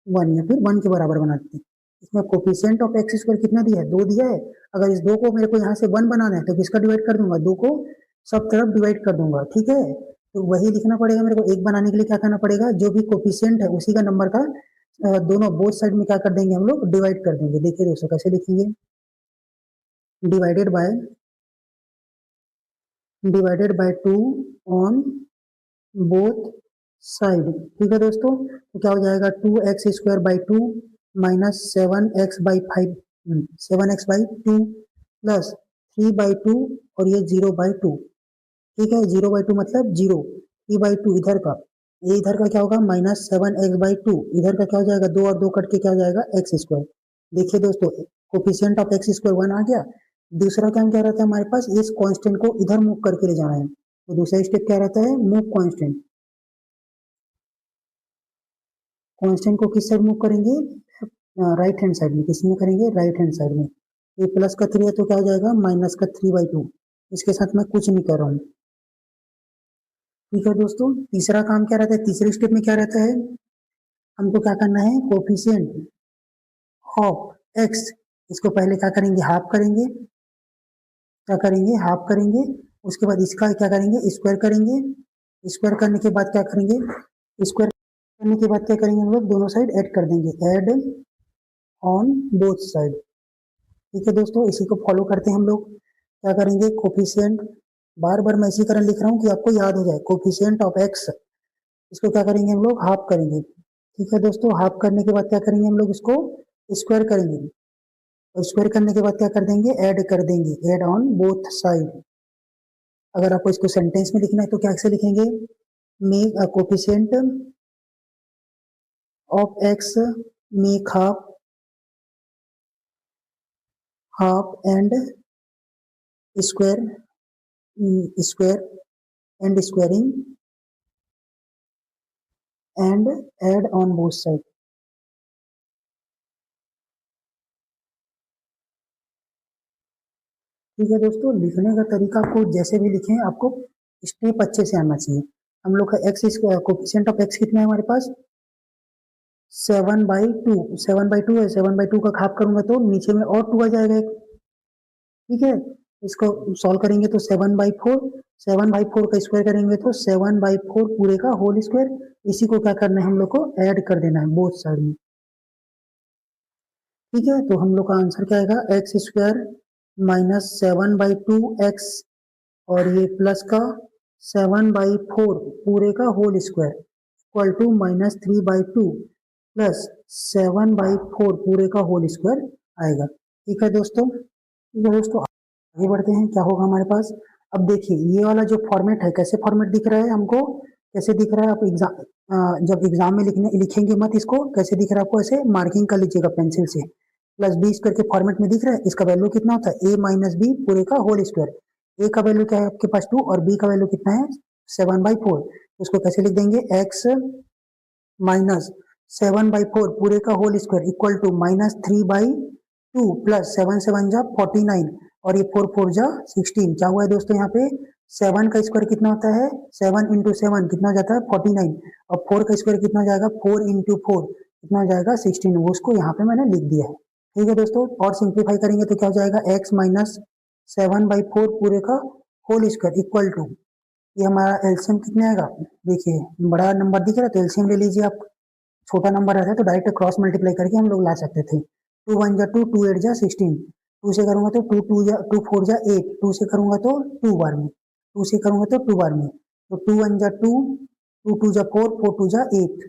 1 या फिर 1 के बराबर बना देते हैं। इसमें कोफिशिएंट ऑफ x² कितना दिया है? 2 दिया है। अगर इस 2 को मेरे को यहाँ से 1 बनाना है तो किसका डिवाइड कर दूंगा? 2 को सब तरफ डिवाइड कर दूंगा। ठीक है, तो वही लिखना पड़ेगा मेरे को। 1 बनाने के लिए क्या करना पड़ेगा? जो भी कोफिशिएंट है उसी का नंबर का दोनों बोथ साइड में क्या कर देंगे हम लोग? डिवाइड कर देंगे। देखिए दोस्तों कैसे लिखेंगे? Divided by 2 on both side. ठीक है दोस्तों, तो क्या हो जाएगा? 2x² by 2 minus 7x/5 7x/2 plus 3/2 और ये 0/2। ठीक है, 0/2 मतलब 0, 3/2 इधर का, ये इधर का क्या होगा? -7x/2। इधर का क्या हो जाएगा? 2 और 2 कट के क्या हो जाएगा? x²। देखिए दोस्तों, कोफिशिएंट ऑफ x² 1 आ गया। दूसरा काम क्या रहता है हमारे पास? इस कांस्टेंट को इधर मूव करके ले जाना है, तो दूसरा स्टेप क्या रहता है? Move constant. कांस्टेंट को किस साइड मूव करेंगे? राइट हैंड साइड में। किस में करेंगे? राइट हैंड साइड में। ये प्लस का 3 है तो क्या हो जाएगा? -3/2। इसके साथ मैं कुछ नहीं कर रहा हूँ। ठीक है दोस्तों, तीसरा काम क्या रहता है? तीसरे स्टेप में क्या रहता है? हमको क्या करना है? कोफिशिएंट ऑफ x, इसको पहले क्या करेंगे? हाफ करेंगे। क्या करेंगे? हाफ करेंगे। उसके बाद इसका क्या करेंगे? स्क्वायर करेंगे। स्क्वायर करने के बाद क्या करेंगे? स्क्वायर करने के बाद क्या करेंगे हम लोग? दोनों साइड ऐड कर देंगे, ऐड ऑन बोथ साइड। ठीक है दोस्तों, इसी को फॉलो करते हैं हम लोग। क्या करेंगे? कोफिशिएंट, बार बार मैं इसी कारण लिख रहा हूँ कि आपको याद हो जाए। कोफिशिएंट ऑफ x, इसको क्या करेंगे हम लोग? हाफ करेंगे। ठीक है दोस्तों, हाफ करने के बाद क्या करेंगे हम लोग? इसको स्क्वायर करेंगे। और स्क्वायर करने के बाद क्या कर देंगे? ऐड कर देंगे, ऐड ऑन बोथ साइड। अगर आपको इसको सेंटेंस में लिखना है तो क्या से लिखेंगे? Make a coefficient of x make half and square square and squaring and add on both side. ठीक है दोस्तों, लिखने का तरीका आपको जैसे भी लिखें, आपको स्टेप अच्छे से आना चाहिए। हम लोग का एक्स कोफिशिएंट ऑफ x कितना है हमारे पास? 7/2। 7/2 है, 7/2 का हाफ करूंगा तो नीचे में और 2 आ जाएगा एक। ठीक है, इसको सॉल्व करेंगे तो 7/4, 7/4 का स्क्वायर करेंगे तो 7/4 पूरे का होल स्क्वायर। इसी को क्या करना है हम लोग को? ऐड कर देना है बोथ साइड में। ठीक है, तो हम लोग का आंसर क्या आएगा? x² माइनस 7/2x और ये प्लस का 7/4 पूरे का whole square equal to -3/2 plus 7/4 पूरे का होल स्क्वायर आएगा। ठीक है दोस्तों, ठीक है दोस्तों, आगे बढ़ते हैं। क्या होगा हमारे पास? अब देखिए ये वाला जो फॉर्मेट है, कैसे फॉर्मेट दिख रहा है हमको? कैसे दिख रहा है? आप जब एग्जाम में लिखेंगे मत इसको। कैसे दिख रहा है आपको? ऐसे मार्किंग कर लीजिएगा पेंसिल से। +20 करके फॉर्मेट में दिख रहा है। इसका वैल्यू कितना होता है? a माइनस बी पूरे का होल स्क्वायर। a का वैल्यू क्या है आपके पास? 2 और b का वैल्यू कितना है? 7/4। उसको कैसे लिख देंगे? x माइनस 7/4 पूरे का whole square equal to -3/2 plus 7 7 जा 49 और ये 4 4 जा 16। क्या हुआ है दोस्तों यहाँ पे? 7 का स्क्वायर कितना होता है, 7 इंटू 7 कितना हो जाता है 49, और 4 का स्क्वायर कितना हो जाएगा, 4 इंटू 4 कितना हो जाएगा 16, वो उसको यहाँ पे मैंने लिख दिया है। ठीक है दोस्तों, और सिंप्लीफाई करेंगे तो क्या हो जाएगा, x माइनस 7/4 पूरे का होल स्क्वायर इक्वल टू, ये हमारा एलसीएम कितने आएगा, देखिए बड़ा नंबर दिख रहा है तो एलसीएम ले लीजिए आप, छोटा नंबर रहता है तो डायरेक्ट क्रॉस मल्टीप्लाई करके हम लोग ला सकते थे। 2 1 जा 2, 2 8 जा 16, 2 से करूंगा तो 2 2 जा 2 4 जा 8, 2 से करूंगा तो 2 बार में, 2 से करूंगा तो 2 बार में, तो 2 1 जा 2, 2 2 जा 4, 4 2 जा 8,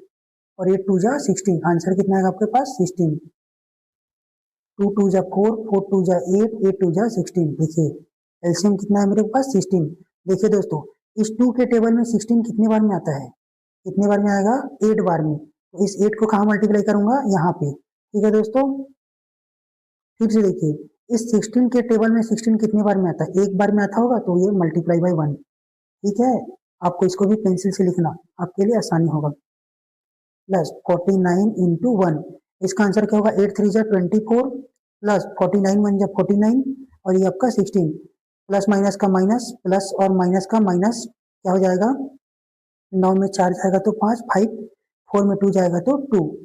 और 8 2 जा 16, आंसर कितना आएगा आपके पास 16। 2 2 जा 4, 4 2 जा 8, 8 2 जा 16, देखिए एलसीएम कितना है मेरे पास 16। देखिए दोस्तों, इस 2 के टेबल में 16 कितने बार में आता है, कितने बार में आएगा, 8 बार में, तो इस 8 को कहाँ मल्टीप्लाई करूंगा, यहाँ पे। ठीक है दोस्तों, फिर से देखिए, इस 16 के टेबल में 16 कितने बार में आता है, एक बार में आता होगा, तो ये मल्टीप्लाई बाय 1। ठीक है, आपको इसको भी पेंसिल से लिखना आपके लिए आसानी होगा। प्लस 49 इंटू 1, इसका आंसर क्या होगा, 8 3 जा 24, प्लस 49 1 जा 49, और ये आपका 16, प्लस माइनस का माइनस, प्लस और माइनस का माइनस, क्या हो जाएगा, 9 में 4 जाएगा तो 5, 5 4 में 2 जाएगा तो 2,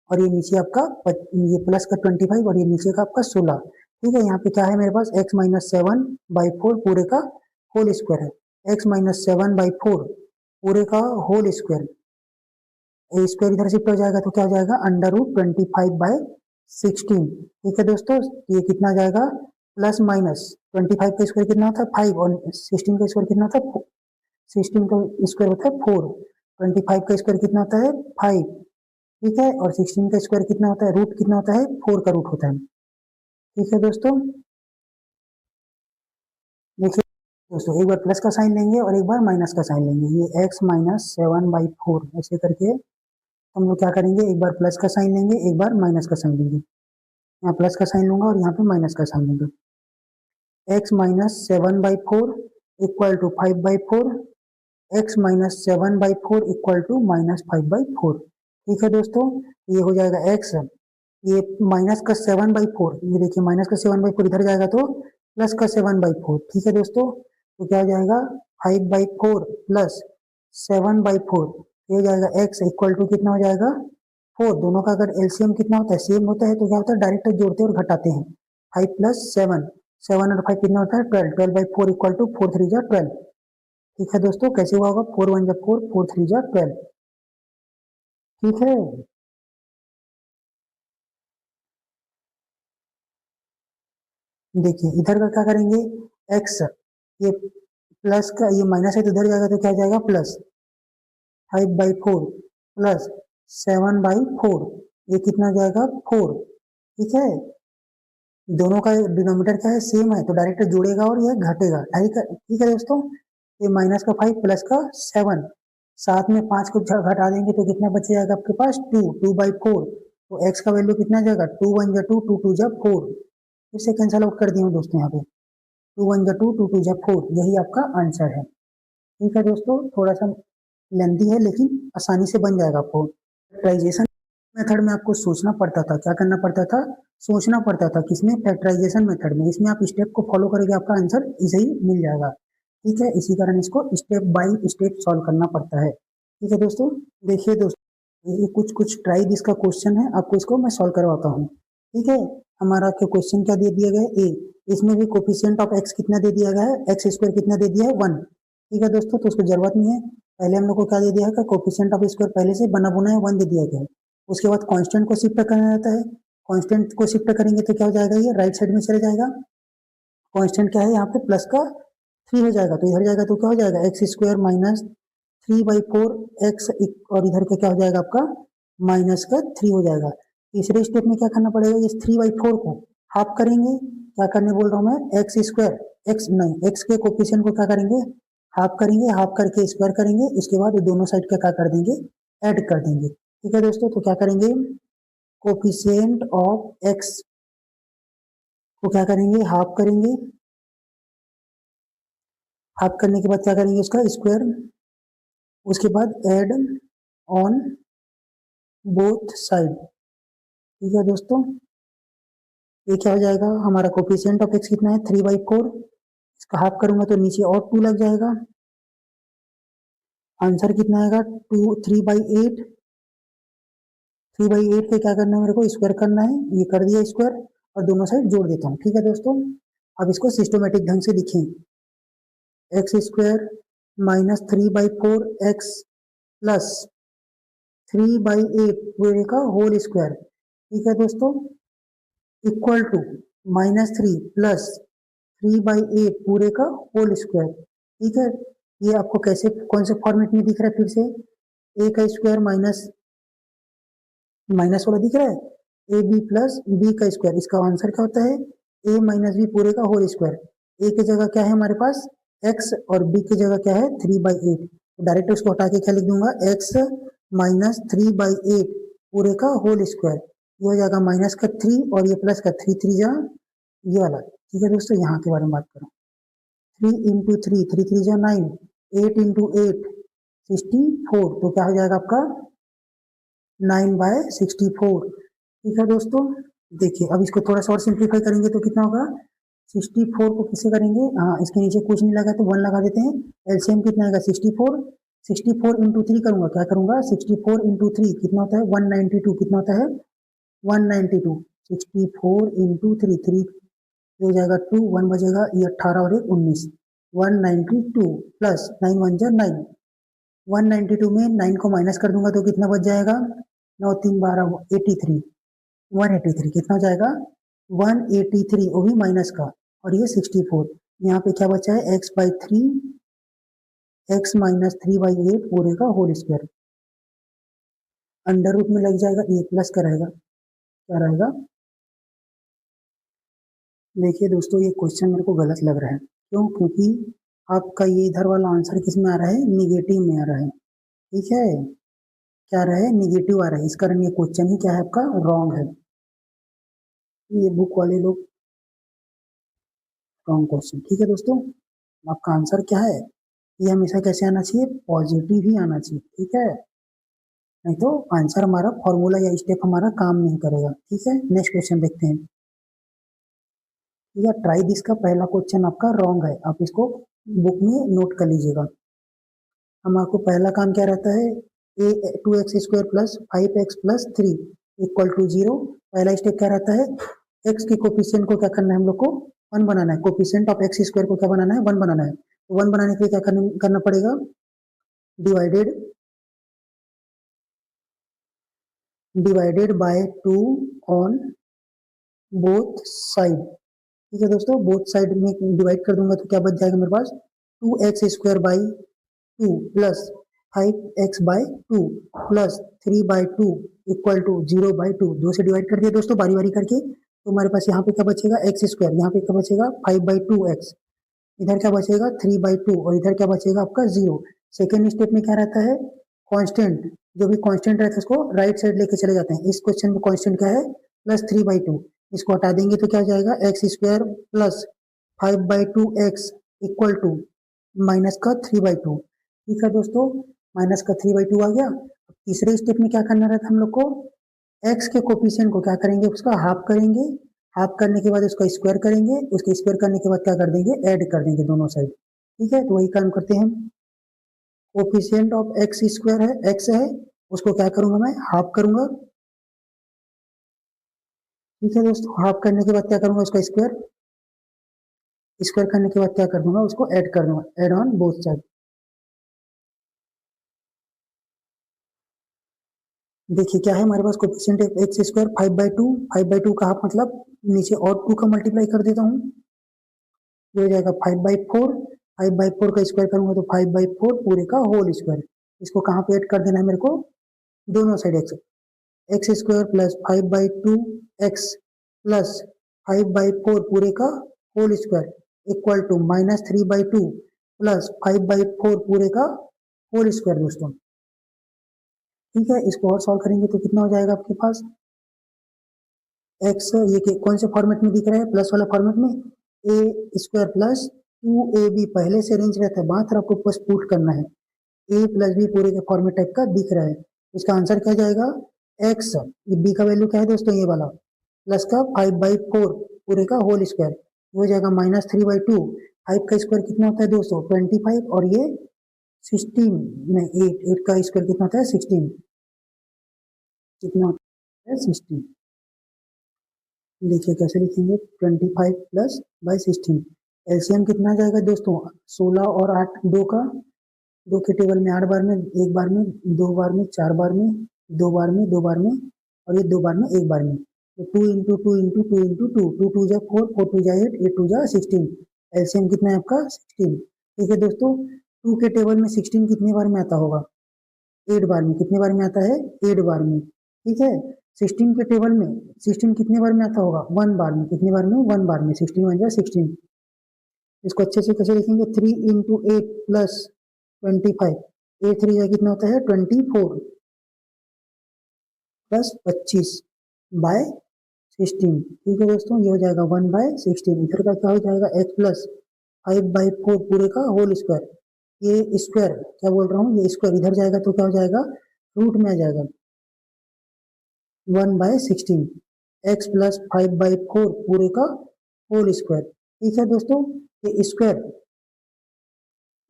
और ये नीचे आपका ये प्लस का 25, और ये नीचे का आपका 16। ठीक है, यहाँ पे क्या है मेरे पास, x माइनस 7/4 पूरे का होल स्क्वायर है, x माइनस 7/4 पूरे का होल स्क्वायर, ए स्क्वायर इधर शिफ्ट हो जाएगा तो क्या हो जाएगा, √25/16। ठीक है दोस्तों, ये कितना आ जाएगा, प्लस माइनस 25 का स्क्वायर कितना होता है 5, और 16 का स्क्वायर कितना होता है 16 का स्क्वायर होता है 4, 25 का स्क्वायर कितना होता है 5। ठीक है, और 16 का स्क्वायर कितना होता है, रूट कितना होता है 4 का रूट होता है। ठीक है दोस्तों, देखिए दोस्तों, एक बार प्लस का साइन लेंगे और एक बार माइनस का साइन लेंगे, ये x माइनस 7/4 ऐसे करके हम लोग क्या करेंगे, एक बार प्लस का साइन लेंगे, एक बार माइनस का साइन लेंगे, यहाँ प्लस का साइन लूंगा और यहाँ पे माइनस का साइन लूंगा। x minus 7/4 equal to 5/4, x minus 7/4 equal to minus 5/4। ठीक है दोस्तों, ये हो जाएगा x, ये माइनस का 7/4, ये देखिए माइनस का 7/4 इधर जाएगा तो प्लस का 7/4। ठीक है दोस्तों, तो क्या हो जाएगा 5/4 प्लस 7/4, ये हो जाएगा x इक्वल टू कितना हो जाएगा 4। दोनों का अगर एलसीएम कितना होता है, सेम होता है, तो क्या होता है डायरेक्ट जोड़ते और घटाते हैं, 5 प्लस 7, 7 और 5 कितना होता है 12, 12/4 इक्वल टू 4 3 जा 12। ठीक है दोस्तों, कैसे हुआ होगा, 4 1 जा 4, 4 3 जा 12। ठीक है, देखिए इधर का क्या करेंगे, x, ये प्लस का ये माइनस है तो इधर जाएगा तो क्या जाएगा, प्लस 5/4 प्लस 7/4, ये कितना जाएगा 4। ठीक है, दोनों का डिनोमिनेटर क्या है, सेम है, तो डायरेक्ट जुड़ेगा और ये घटेगा। ठीक है दोस्तों, ये माइनस का 5 प्लस का 7, साथ में 5 को घटा देंगे तो कितना बच जाएगा आपके पास 2, 2/4, तो x का वैल्यू कितना जाएगा, 2 1 जा 2, 2 2 जा 4, इससे कैंसिल आउट कर दिया हूँ दोस्तों, यहाँ पे 2 1 जा 2, 2 2 जा 4, यही आपका आंसर है। ठीक है दोस्तों, थोड़ा सा लेंथी है लेकिन आसानी से बन जाएगा आपको। फैक्टराइजेशन मेथड में आपको सोचना पड़ता था, क्या करना पड़ता था, सोचना पड़ता था, किसमें, फैक्टराइजेशन मेथड में। इसमें आप स्टेप को फॉलो करेंगे आपका आंसर इजी मिल जाएगा। ठीक है, इसी कारण इसको स्टेप बाय स्टेप सॉल्व करना पड़ता है। ठीक है दोस्तों, देखिए दोस्तों, ये कुछ कुछ ट्राई दिस का क्वेश्चन है, आपको इसको मैं सॉल्व करवाता हूँ। ठीक है, हमारा क्वेश्चन क्या दे दिया गया है, ए, इसमें भी कोफिशिएंट ऑफ एक्स कितना दे दिया गया है, एक्स स्क्वायर कितना दे दिया है 1। ठीक है दोस्तों, तो उसको जरूरत नहीं है, पहले हम लोग को क्या दे दिया है, कोफिशिएंट ऑफ स्क्वायर पहले से बना बुना है 1 दे दिया गया है। उसके बाद कांस्टेंट को शिफ्ट करना रहता है, कांस्टेंट को शिफ्ट करेंगे तो क्या हो जाएगा, ये राइट साइड में चले जाएगा। कांस्टेंट क्या है यहाँ पे, प्लस का 3 हो जाएगा, तो इधर जाएगा तो क्या हो जाएगा, एक्स स्क्वायर माइनस 3/4 एक्स, और इधर का क्या हो जाएगा आपका माइनस का 3 हो जाएगा। तीसरे स्टेप में क्या करना पड़ेगा, इस 3/4 को हाफ करेंगे, क्या करने बोल रहा हूँ मैं, एक्स स्क्वायर, एक्स नहीं, एक्स के कोफिशिएंट को क्या करेंगे, हाफ करेंगे, हाफ करके स्क्वायर करेंगे, इसके बाद दोनों साइड का क्या कर देंगे, ऐड कर देंगे। ठीक है दोस्तों, तो क्या करेंगे, कोफिशिएंट ऑफ एक्स को क्या करेंगे, हाफ करेंगे, हाफ करने के बाद क्या करेंगे, उसका स्क्वायर, उसके बाद ऐड ऑन बोथ साइड। ठीक है दोस्तों, ये क्या हो जाएगा, हमारा कोफिशिएंट ऑफ एक्स कितना है 3/4, इसका हाफ करूंगा तो नीचे और 2 लग जाएगा। आंसर कितना आएगा? 3/8। 3/8 पे क्या करना है मेरे को? स्क्वायर करना है। ये कर दिया स्क्वायर और दोनों साइड जोड़ देता हूँ। ठीक है दोस्तों, अब इसको सिस्टमेटिक ढंग से लिखें। X square minus 3/4 x plus 3/8 पूरे का होल स्क्वायर। ठीक है दोस्तों, इक्वल टू -3 प्लस 3/8 पूरे का होल स्क्वायर। ठीक है, ये आपको कैसे कौन से फॉर्मेट में दिख रहा है? फिर से ए का स्क्वायर माइनस माइनस वाला दिख रहा है, ए बी प्लस बी का स्क्वायर। इसका आंसर क्या होता है? ए माइनस बी पूरे का होल स्क्वायर। ए की जगह क्या है हमारे पास? एक्स, और बी की जगह क्या है? 3/8। तो डायरेक्ट उसको हटा के क्या लिख दूंगा? एक्स माइनस 3/8 पूरे का होल स्क्वायर। ये हो जाएगा माइनस का 3 और ये प्लस का 3, 3 जा ये वाला। ठीक है दोस्तों, यहाँ के बारे में बात करो। 3 इंटू 3, 3 3 जा 9, 8 इंटू 8 64। तो क्या हो जाएगा आपका? 9/64। ठीक है दोस्तों, देखिए अब इसको थोड़ा सा और सिंप्लीफाई करेंगे तो कितना होगा? 64 को किससे करेंगे? हाँ, इसके नीचे कुछ नहीं लगा तो 1 लगा देते हैं। एलसीएम कितना आएगा? 64। 64 इंटू 3 करूंगा, क्या करूंगा? 64 इंटू 3 कितना होता है? 192। कितना होता है? 192। 64 इंटू 3, 3 हो जाएगा 2, 1 बजेगा, ये 18 और 1 19। 192 प्लस 9 1 जा 9। 192 में 9 को माइनस कर दूंगा तो कितना बच जाएगा? 9 3 12 83। 183 कितना हो जाएगा? 183, वो भी माइनस का, और ये 64। यहाँ पे क्या बचा है? x/3, x माइनस 3/8 पूरे का होल स्क्वायर। अंडर रूट में लग जाएगा, ये प्लस का रहेगा, क्या रहेगा? देखिए दोस्तों, ये क्वेश्चन मेरे को गलत लग रहा है। क्यों? क्योंकि आपका ये इधर वाला आंसर किस में आ रहा है? निगेटिव में आ रहा है। ठीक है, क्या आ रहा है? निगेटिव आ रहा है। इस कारण ये क्वेश्चन ही क्या है आपका? रॉन्ग है। ये बुक वाले लोग रॉन्ग क्वेश्चन। ठीक है दोस्तों, आपका आंसर क्या है? ये हमेशा कैसे आना चाहिए? पॉजिटिव ही आना चाहिए। ठीक है, नहीं तो आंसर हमारा फॉर्मूला या स्टेप हमारा काम नहीं करेगा। ठीक है, नेक्स्ट क्वेश्चन देखते हैं। या ट्राई दिस का पहला क्वेश्चन आपका रॉन्ग है, आप इसको बुक में नोट कर लीजिएगा। हम आपको पहला काम क्या रहता है? A 2x square plus 5x plus 3 equal to 0। पहला स्टेप क्या रहता है? x के कोफिशिएंट को क्या करना है हम लोग को? 1 बनाना है। कोफिशिएंट ऑफ x स्क्वायर को क्या बनाना है? 1 बनाना है। तो 1 बनाने के लिए क्या करना पड़ेगा? Divided by 2 on both side. ठीक है दोस्तों, बोथ साइड में डिवाइड कर दूंगा तो क्या बच जाएगा मेरे पास? 2x square by 2 plus 5x/2 plus 3/2 equal to 0/2। 2 से डिवाइड कर दिया दोस्तों बारी बारी करके, तो हमारे पास यहाँ पे क्या बचेगा? X square. यहाँ पे क्या बचेगा? 5/2x। इधर क्या बचेगा? 3/2, और इधर क्या बचेगा आपका? 0। सेकेंड स्टेप में क्या रहता है? कांस्टेंट, जो भी कांस्टेंट रहता है उसको राइट साइड लेके चले जाते हैं। इस क्वेश्चन में कांस्टेंट क्या है? +3/2। इसको हटा देंगे तो क्या हो जाएगा? X square plus 5/2x equal to minus का 3/2। ठीक है दोस्तों, माइनस का 3/2 आ गया। तीसरे स्टेप में क्या करना रहता है हम लोग को? एक्स के कोफिशिएंट को क्या करेंगे? उसका हाफ करेंगे। हाफ करने के बाद उसका स्क्वायर करेंगे। उसके स्क्वायर करने के बाद क्या कर देंगे? ऐड कर देंगे दोनों साइड। ठीक है, तो वही काम करते हैं। कोफिशिएंट ऑफ एक्स स्क्वायर है, एक्स है, उसको क्या करूंगा मैं? हाफ करूंगा। ठीक है दोस्तों, हाफ करने के बाद क्या करूंगा? उसका स्क्वायर। स्क्वायर करने के बाद क्या कर दूंगा? उसको ऐड कर दूंगा, ऐड ऑन बोथ साइड। देखिए क्या है हमारे पास? Coefficient x square 5/2। 5/2 का हाफ मतलब नीचे और 2 का मल्टीप्लाई कर देता हूँ, ये हो जाएगा 5/4। 5/4 का स्क्वायर करूंगा तो 5/4 पूरे का होल स्क्वायर। इसको कहाँ पे ऐड कर देना है मेरे को? दोनों side x. X square plus 5/2x plus 5/4 पूरे का whole square equal to -3/2 plus 5/4 पूरे का होल स्क्वायर दोस्तों। ठीक है, इसको और सॉल्व करेंगे तो कितना हो जाएगा आपके पास? एक्स, ये कौन से फॉर्मेट में दिख रहा है? प्लस वाला फॉर्मेट में। ए स्क्वायर प्लस 2ab पहले से अरेंज रहता है, बात आपको बस पुट करना है। ए प्लस बी पूरे के फॉर्मेट टाइप का दिख रहा है। इसका आंसर क्या जाएगा? एक्स, ये बी का वैल्यू क्या है दोस्तों? ये वाला प्लस का 5/4 पूरे का होल स्क्वायर, हो जाएगा -3/2 5 का स्क्वायर कितना होता है दोस्तों 25 और ये 16 में 8 का स्क्वायर कितना होता है 16, कितना होता है 16। देखिए कैसे लिखेंगे 25 प्लस बाई 16, एलसीएम कितना आ जाएगा दोस्तों 16 और 8 2 का, 2 के टेबल में 8 बार में, 1 बार में, 2 बार में, 4 बार में, 2 बार में, 2 बार में और ये 2 बार में 1 बार में। तो 2 इंटू 2 इंटू 2 इंटू 2, 2 2 जा 4, 4 2 जा 8, 8 2 जा 16, एलसीएम कितना है आपका 16। ठीक है दोस्तों, 2 के टेबल में 16 कितने बार में आता होगा 8 बार में, कितने बार में आता है 8 बार में। ठीक है, 16 के टेबल में 16 कितने बार में आता होगा 1 बार में, कितने बार में 1 बार में, 16 1 जा 16। इसको अच्छे से कैसे लिखेंगे 3 इंटू 8 प्लस 25, 8 3 जा कितना होता है 24 प्लस 25 बाय 16। ठीक है दोस्तों, ये हो जाएगा 1 बाय 16। इधर का क्या हो जाएगा x प्लस 5 बाई 4 पूरे का होल स्क्वायर, ये स्क्वायर क्या बोल रहा हूँ, ये स्क्वायर इधर जाएगा तो क्या हो जाएगा रूट में आ जाएगा 1 बाय 16, x प्लस 5 बाई 4 पूरे का होल स्क्वायर। ठीक है दोस्तों, ये स्क्वायर,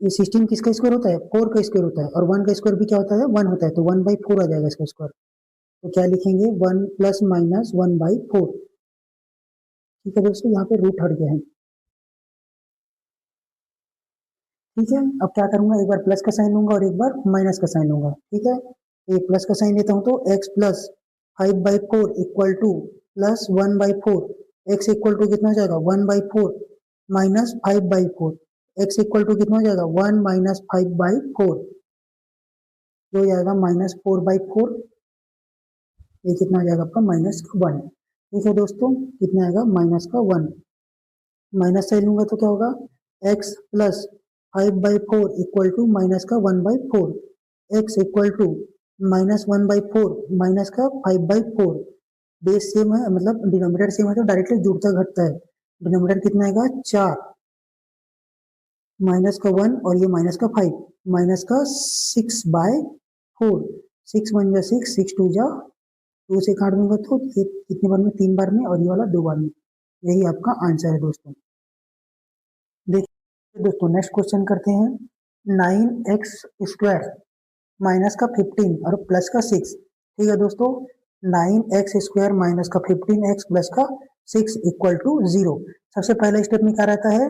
ये 16 किसका स्क्वायर होता है 4 का स्क्वायर होता है, और 1 का स्क्वायर भी क्या होता है 1 होता है, तो 1 बाई 4 आ जाएगा इसका स्क्वायर। तो क्या लिखेंगे 1 प्लस माइनस 1 बाई 4। ठीक है दोस्तों, यहाँ पे रूट हट गया है। ठीक है, अब क्या करूंगा एक बार प्लस का साइन लूंगा और एक बार माइनस का साइन लूंगा। ठीक है, एक प्लस का साइन लेता हूं तो x plus 5 by 4 equal to plus 1 by 4, x equal to कितना हो जाएगा 1 by 4 minus 5 by 4, x equal to कितना हो जाएगा 1 माइनस 5 बाई 4, जो हो जाएगा माइनस 4 बाई 4, ये कितना हो जाएगा आपका माइनस का 1। ठीक है दोस्तों, कितना आएगा माइनस का 1, माइनस साइन लूंगा तो क्या होगा x plus 5 by 4 equal to minus का 1 by 4, x equal to minus 1 by 4 minus का 5 बाई 4, बेस सेम है मतलब डिनोमिनेटर सेम है तो डायरेक्टली जुड़ता घटता है। डिनोमिनेटर कितना आएगा 4 माइनस का 1 और ये माइनस का 5, माइनस का 6 बाय 4, 6 1 जा 6, 6 2 जा 2 से काट दूंगा तो ये कितने बार में 3 बार में और ये वाला 2 बार में। यही आपका आंसर है दोस्तों। देखिए दोस्तों नेक्स्ट क्वेश्चन करते हैं 9x स्क्वायर माइनस का 15 और प्लस का 6। ठीक है दोस्तों, 9x स्क्वायर माइनस का 15x प्लस का 6 इक्वल टू 0। सबसे पहले स्टेप में क्या रहता है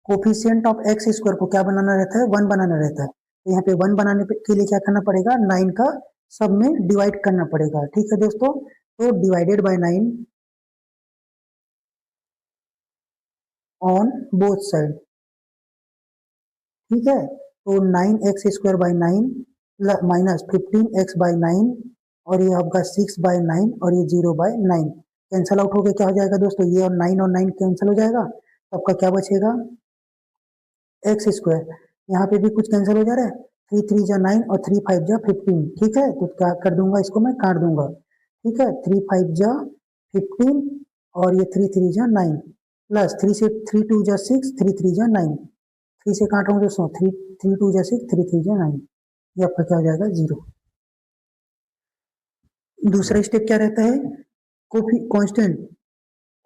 कोफिशिएंट ऑफ x स्क्वायर को क्या बनाना रहता है 1 बनाना रहता है। तो यहाँ पे 1 बनाने के लिए क्या करना पड़ेगा 9 का सब में डिवाइड करना पड़ेगा। ठीक है दोस्तों, तो divided by 9 on both side. ठीक है, तो 9x square by 9 minus 15x by 9 और ये आपका 6 बाई 9 और ये 0 बाई 9 कैंसल आउट होकर क्या हो जाएगा दोस्तों ये और 9 कैंसिल हो जाएगा, तो आपका क्या बचेगा एक्स स्क्वायर। यहाँ पे भी कुछ कैंसिल हो जा रहा है 3 3 जा 9 और 3 5 जा 15। ठीक है, तो क्या कर दूंगा इसको मैं काट दूंगा। ठीक है, 3 5 जा 15 और ये 3 3 जा 9 प्लस 3 से 3 2 जा 6, 3 3 जा 9, 3 से काट रहा हूँ दोस्तों 3 3 2 जा 6, 3 3 जा 9, ये आपका क्या हो जाएगा 0। दूसरा स्टेप क्या रहता है कांस्टेंट,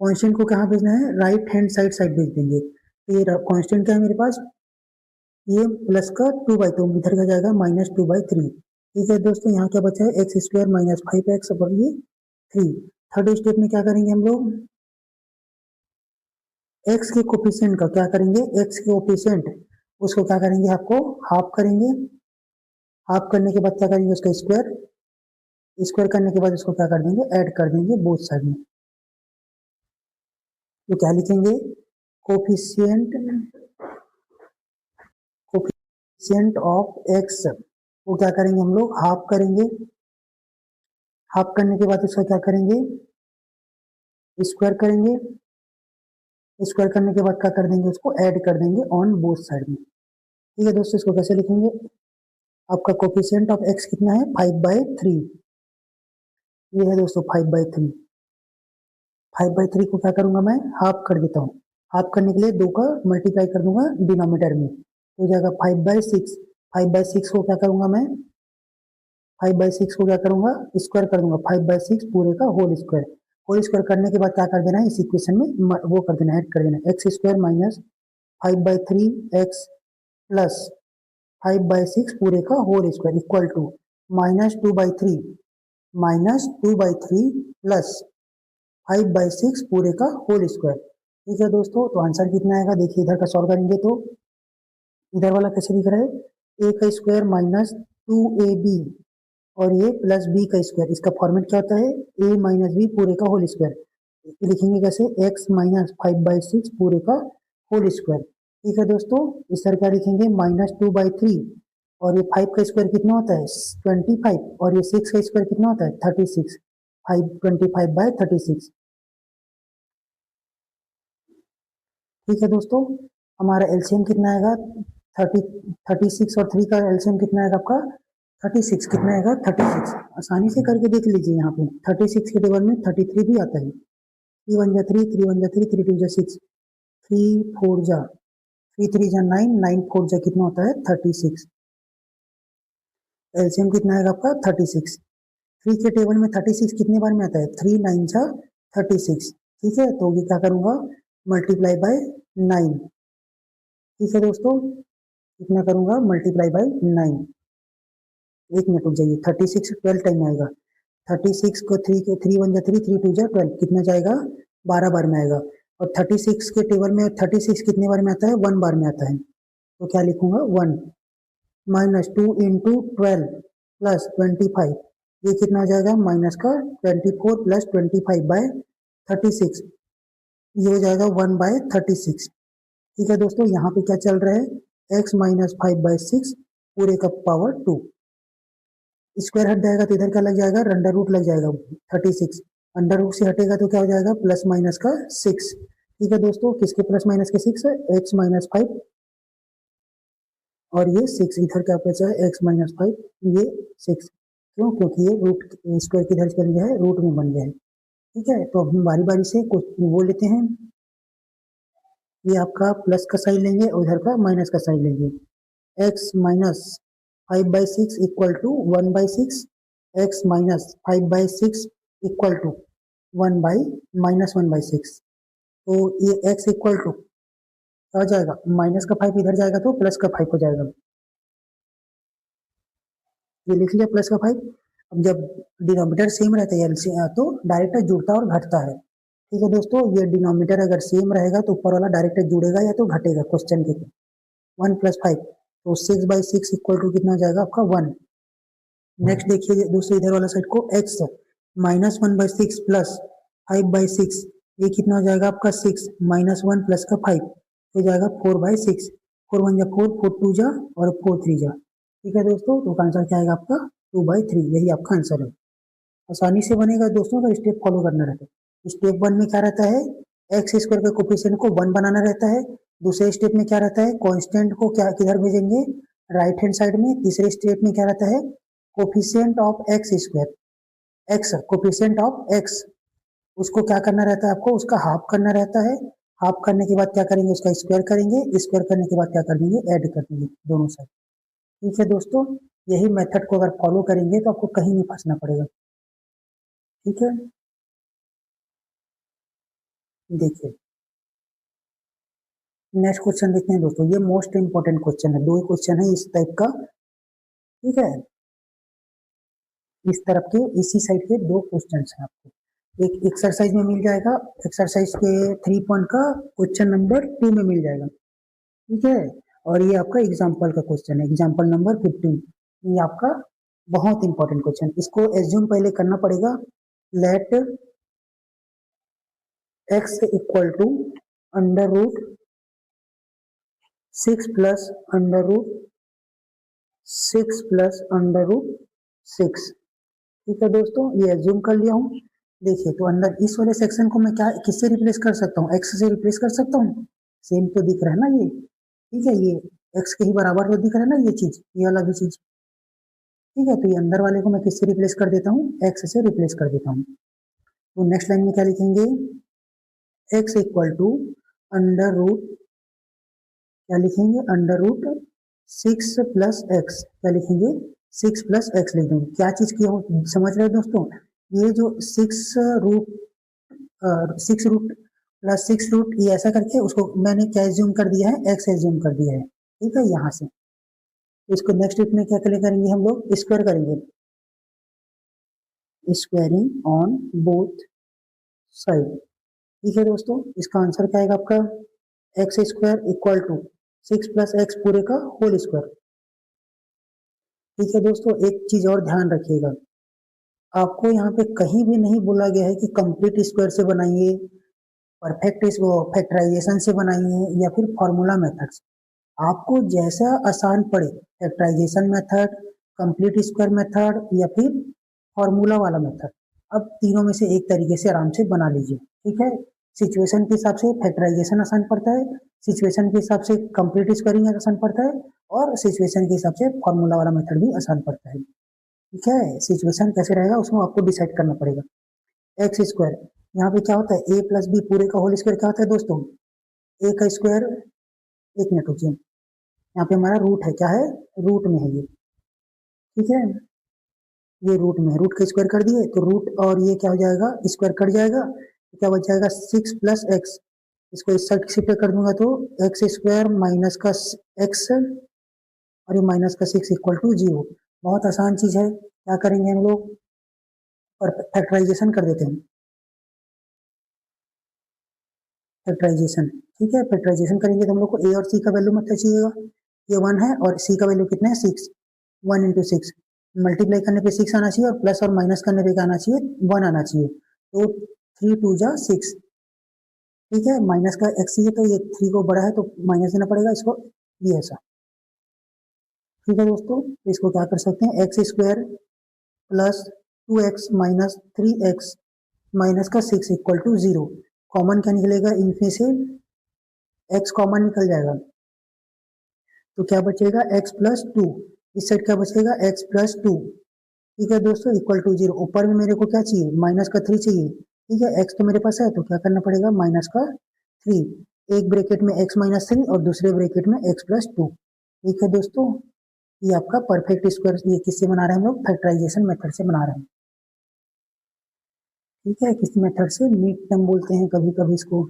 कांस्टेंट को कहाँ भेजना है राइट हैंड साइड भेज देंगे। तो ये कांस्टेंट क्या है मेरे पास ये प्लस का 2 बाई, तो इधर का जाएगा माइनस 2 बाई 3। ठीक है दोस्तों, यहाँ क्या बचा है एक्स स्क्वायर माइनस 5x और ये 3। थर्ड स्टेप में क्या करेंगे हम लोग x के कोफिशिएंट का क्या करेंगे x के कोफिशिएंट उसको क्या करेंगे आपको हाफ करेंगे, हाफ करने के बाद क्या करेंगे उसका स्क्वायर, स्क्वायर करने के बाद उसको क्या कर देंगे ऐड कर देंगे बोथ साइड में। तो क्या लिखेंगे कोफिशिएंट कोफिशिएंट ऑफ x वो क्या करेंगे हम लोग हाफ करेंगे, हाफ करने के बाद उसका क्या करेंगे स्क्वायर करेंगे, स्क्वायर करने के बाद क्या कर देंगे उसको ऐड कर देंगे ऑन बोथ साइड में। ठीक है दोस्तों, इसको कैसे लिखेंगे आपका कोफिशिएंट ऑफ x कितना है 5 बाई 3, ये है दोस्तों 5 बाई 3। 5 बाई 3 को क्या करूंगा मैं हाफ कर देता हूँ, हाफ करने के लिए 2 का मल्टीप्लाई कर दूंगा डिनोमिनेटर में तो हो जाएगा 5 बाई 6। 5 बाई 6 को क्या करूंगा मैं 5 बाई 6 को क्या करूंगा स्क्वायर कर दूंगा 5 बाई 6 पूरे का होल स्क्वायर करने के बाद क्या कर देना है इस इक्वेशन में वो कर देना ऐड कर देना x square minus 5/3 x plus 5/6 पूरे का whole square equal to -2/3 plus 5/6 पूरे का होल स्क्वायर। ठीक है दोस्तों, तो आंसर कितना आएगा देखिए, इधर का सॉल्व करेंगे तो इधर वाला कैसे दिख रहा है, a का स्क्वायर माइनस 2ab और ये प्लस b का स्क्वायर, इसका फॉर्मेट क्या होता है, a माइनस बी पूरे का होल स्क्वायर। लिखेंगे कैसे, x माइनस 5/6 पूरे का होल स्क्वायर। ठीक है दोस्तों, इस तरह क्या लिखेंगे, -2/3 और ये 5 का स्क्वायर कितना होता है 25 और ये 6 का स्क्वायर कितना होता है 36, 25/36। ठीक है दोस्तों, हमारा एलसीएम कितना आएगा 36 और 3 का एलसीएम कितना आएगा आपका 36, कितना आएगा 36। आसानी से करके देख लीजिए, यहाँ पे 36 के टेबल में 33 भी आता है। 3 1 जा 3, 3 1 जा 3, 3 2 जा 6, 3 4 जा 3 3 जा 9, 9 4 जा कितना होता है 36। एलसीएम कितना आएगा आपका 36। 3 के टेबल में 36 कितने बार में आता है, 3 9 जा 36। ठीक है, तो ये क्या करूंगा, मल्टीप्लाई बाय 9। ठीक है दोस्तों, कितना करूंगा, मल्टीप्लाई बाय 9। एक मिनट रुक जाइए, 36 12 टाइम आएगा, 36 को 3 के 3 1 जा 3, 3 2 जा 12, कितना जाएगा 12 बार में आएगा। और 36 के टेबल में 36 कितने बार में आता है, 1 बार में आता है, तो क्या लिखूंगा 1 माइनस 2 इंटू 12 प्लस 25, ये कितना हो जाएगा माइनस का 24 प्लस 25/36, ये हो जाएगा 1/36। ठीक है दोस्तों, यहाँ पे क्या चल रहा है, x माइनस 5/6 पूरे का पावर 2, स्क्वायर हट जाएगा तो इधर क्या लग जाएगा, अंडर रूट लग जाएगा 36, अंडर रूट से हटेगा तो क्या हो जाएगा प्लस माइनस का 6। ठीक है दोस्तों, किसके प्लस माइनस के 6 है, x माइनस 5 और ये 6, इधर क्या बचा है x माइनस 5, ये 6, क्यों, क्योंकि ये रूट स्क्वायर किधर बन गया है, रूट में बन गया है। ठीक है, तो अब हम बारी बारी से कुछ वो लेते हैं, ये आपका प्लस का साइन लेंगे और इधर का माइनस का साइन लेंगे। x minus 5/6 equal to 1/6, x minus 5/6 equal to 1/-1/6, तो ये x इक्वल टू क्या हो जाएगा, माइनस का 5 इधर जाएगा तो प्लस का 5 हो जाएगा, ये लिख लिया प्लस का 5। अब जब डिनोमिनेटर सेम रहता है तो डायरेक्ट जुड़ता और घटता है। ठीक है दोस्तों, ये डिनोमिनेटर अगर सेम रहेगा तो ऊपर वाला डायरेक्ट जुड़ेगा या तो घटेगा, क्वेश्चन के 1 + 5, तो 6/6 इक्वल टू कितना हो जाएगा आपका 1। नेक्स्ट देखिए दूसरे इधर वाला साइड को, x माइनस 1/6 प्लस 5/6, ये कितना हो जाएगा आपका 6 माइनस 1 प्लस का 5 हो जाएगा 4/6, 4 1 जा 4, 4 2 जा और 4 3 जा। ठीक है दोस्तों, तो आंसर क्या आएगा आपका 2/3, यही आपका आंसर है। आसानी से बनेगा दोस्तों अगर स्टेप फॉलो करना रहता है। स्टेप 1 में क्या रहता है, एक्स स्क्वायर के कोफिशिएंट को 1 बनाना रहता है। दूसरे स्टेप में क्या रहता है, कांस्टेंट को क्या किधर भेजेंगे, राइट हैंड साइड में। तीसरे स्टेप में क्या रहता है, coefficient of x square, x coefficient of x, उसको क्या करना रहता है आपको, उसका हाफ करना रहता है। हाफ करने के बाद क्या करेंगे, उसका स्क्वायर करेंगे, स्क्वायर करने के बाद क्या कर देंगे, ऐड कर देंगे दोनों साइड। ठीक है दोस्तों, यही मेथड को अगर फॉलो करेंगे तो आपको कहीं नहीं फंसना पड़ेगा। ठीक है, देखिए नेक्स्ट क्वेश्चन देखते हैं दोस्तों, ये मोस्ट इंपोर्टेंट क्वेश्चन है, दो क्वेश्चन है इस टाइप का। ठीक है, इस तरफ के इसी साइड के दो क्वेश्चन है आपको, एक एक्सरसाइज में मिल जाएगा, एक्सरसाइज के 3 पॉइंट का क्वेश्चन नंबर 2 में मिल जाएगा। ठीक है, और ये आपका एग्जाम्पल का क्वेश्चन है, एग्जाम्पल नंबर 15, ये आपका बहुत इंपॉर्टेंट क्वेश्चन, इसको एज्यूम पहले करना पड़ेगा। Let x equal to under root 6 plus under root 6 plus under root 6। ठीक है दोस्तों, ये एज्यूम कर लिया हूँ। देखिए, तो अंदर इस वाले सेक्शन को मैं क्या किससे रिप्लेस कर सकता हूँ, x से रिप्लेस कर सकता हूँ, सेम तो दिख रहा है ना ये। ठीक है, ये x के ही बराबर तो दिख रहा है ना ये चीज, ये वाला भी चीज। ठीक है, तो ये अंदर वाले को मैं किससे रिप्लेस कर देता हूँ, x से रिप्लेस कर देता हूँ। तो नेक्स्ट लाइन में क्या लिखेंगे, x equal to under root, क्या लिखेंगे, अंडर रूट 6 प्लस एक्स, क्या लिखेंगे 6 प्लस एक्स लिख देंगे। क्या चीज की हो समझ रहे हैं दोस्तों, ये जो 6 रूट प्लस 6 रूट, ये ऐसा करके उसको मैंने क्या एज्यूम कर दिया है, एक्स एज्यूम कर दिया है, ठीक है। यहाँ से इसको नेक्स्ट स्टेप में क्या करेंगे हम लोग, स्क्वायर करेंगे, स्क्वायरिंग ऑन बोथ साइड, ठीक है दोस्तों। इसका आंसर क्या आएगा आपका, x square equal to 6 plus x पूरे का होल स्क्वायर, ठीक है दोस्तों। एक चीज और ध्यान रखिएगा, आपको यहाँ पे कहीं भी नहीं बोला गया है कि कंप्लीट स्क्वायर से बनाइए, परफेक्ट फैक्टराइजेशन से बनाइए या फिर फॉर्मूला मेथड से, आपको जैसा आसान पड़े, factorization method, complete square method या फिर फॉर्मूला वाला मेथड, अब तीनों में से एक तरीके से आराम से बना लीजिए, ठीक है। सिचुएशन के हिसाब से फैक्टराइजेशन आसान पड़ता है, सिचुएशन के हिसाब से कंप्लीट स्क्वायरिंग आसान पड़ता है, और सिचुएशन के हिसाब से फॉर्मूला वाला मेथड भी आसान पड़ता है, ठीक है। सिचुएशन कैसे रहेगा उसमें आपको डिसाइड करना पड़ेगा। एक्स स्क्वायर, यहाँ पे क्या होता है, ए प्लस बी पूरे का होल स्क्वायर क्या होता है दोस्तों, ए का स्क्वायर, एक मिनट रुकिए, यहाँ पे हमारा रूट है, क्या है, रूट में है ये, ठीक है। ये रूट में है, रूट का स्क्वायर कर दिए तो रूट और ये क्या हो जाएगा, स्क्वायर कट जाएगा, तो क्या बच जाएगा 6 प्लस एक्स, इसको इस साइड शिफ्ट कर दूंगा तो एक्स स्क्वायर माइनस का एक्स और ये माइनस का 6 इक्वल टू 0। बहुत आसान चीज है, क्या करेंगे हम लोग, और फैक्टराइजेशन कर देते हैं, फैक्टराइजेशन, ठीक है। फैक्टराइजेशन करेंगे तो हम लोग को ए और सी का वैल्यू मतलब चाहिएगा, ये 1 है और सी का वैल्यू कितना है 6, 1 इंटू 6, मल्टीप्लाई करने पे 6 आना चाहिए और प्लस और माइनस करने पे क्या आना चाहिए, 1 आना चाहिए, तो 3 टू जा 6, ठीक है। माइनस का एक्स ही है तो ये 3 को बड़ा है तो माइनस देना पड़ेगा इसको, ये ऐसा, ठीक है दोस्तों। तो इसको क्या कर सकते हैं, x square plus 2x minus 3x minus का 6 इक्वल टू 0, कॉमन क्या निकलेगा, इनमें से x कॉमन निकल जाएगा तो क्या बचेगा, x प्लस 2, इस साइड क्या बचेगा, x प्लस 2, ठीक है दोस्तों, इक्वल टू 0। ऊपर में मेरे को क्या चाहिए, माइनस का 3 चाहिए, ठीक है। x तो मेरे पास है तो क्या करना पड़ेगा, माइनस का 3, एक ब्रैकेट में x माइनस 3 और दूसरे ब्रैकेट में x प्लस 2, ठीक है दोस्तों। ये आपका परफेक्ट स्क्वायर, ये किससे बना रहे हैं हम लोग, फैक्टराइजेशन मेथड से बना रहे हैं, ठीक है। किस मेथड से, मीट टर्म बोलते हैं कभी कभी इसको,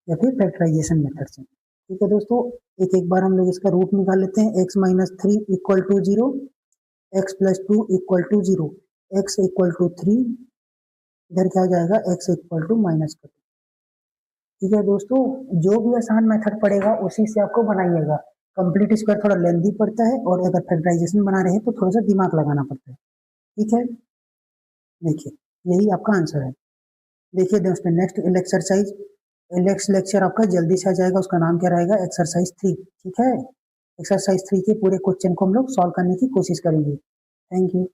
या फिर फैक्टराइजेशन मेथड से, ठीक है दोस्तों। एक एक बार हम लोग इसका रूट निकाल लेते हैं, x minus 3 equal to 0, x plus 2 equal to 0, x equal to 3, इधर क्या हो जाएगा, x इक्वल टू माइनस का 2, ठीक है दोस्तों। जो भी आसान मेथड पड़ेगा उसी से आपको बनाइएगा, कंप्लीट स्क्वायर थोड़ा लेंदी पड़ता है और अगर फैक्टराइजेशन बना रहे हैं तो थोड़ा सा दिमाग लगाना पड़ता है, ठीक है। देखिए यही आपका आंसर है। देखिए दोस्तों नेक्स्ट एक्सरसाइज, नेक्स्ट लेक्चर आपका जल्दी से आ जाएगा, उसका नाम क्या रहेगा, एक्सरसाइज 3, ठीक है। एक्सरसाइज 3 के पूरे क्वेश्चन को हम लोग सॉल्व करने की कोशिश करेंगे। Thank you.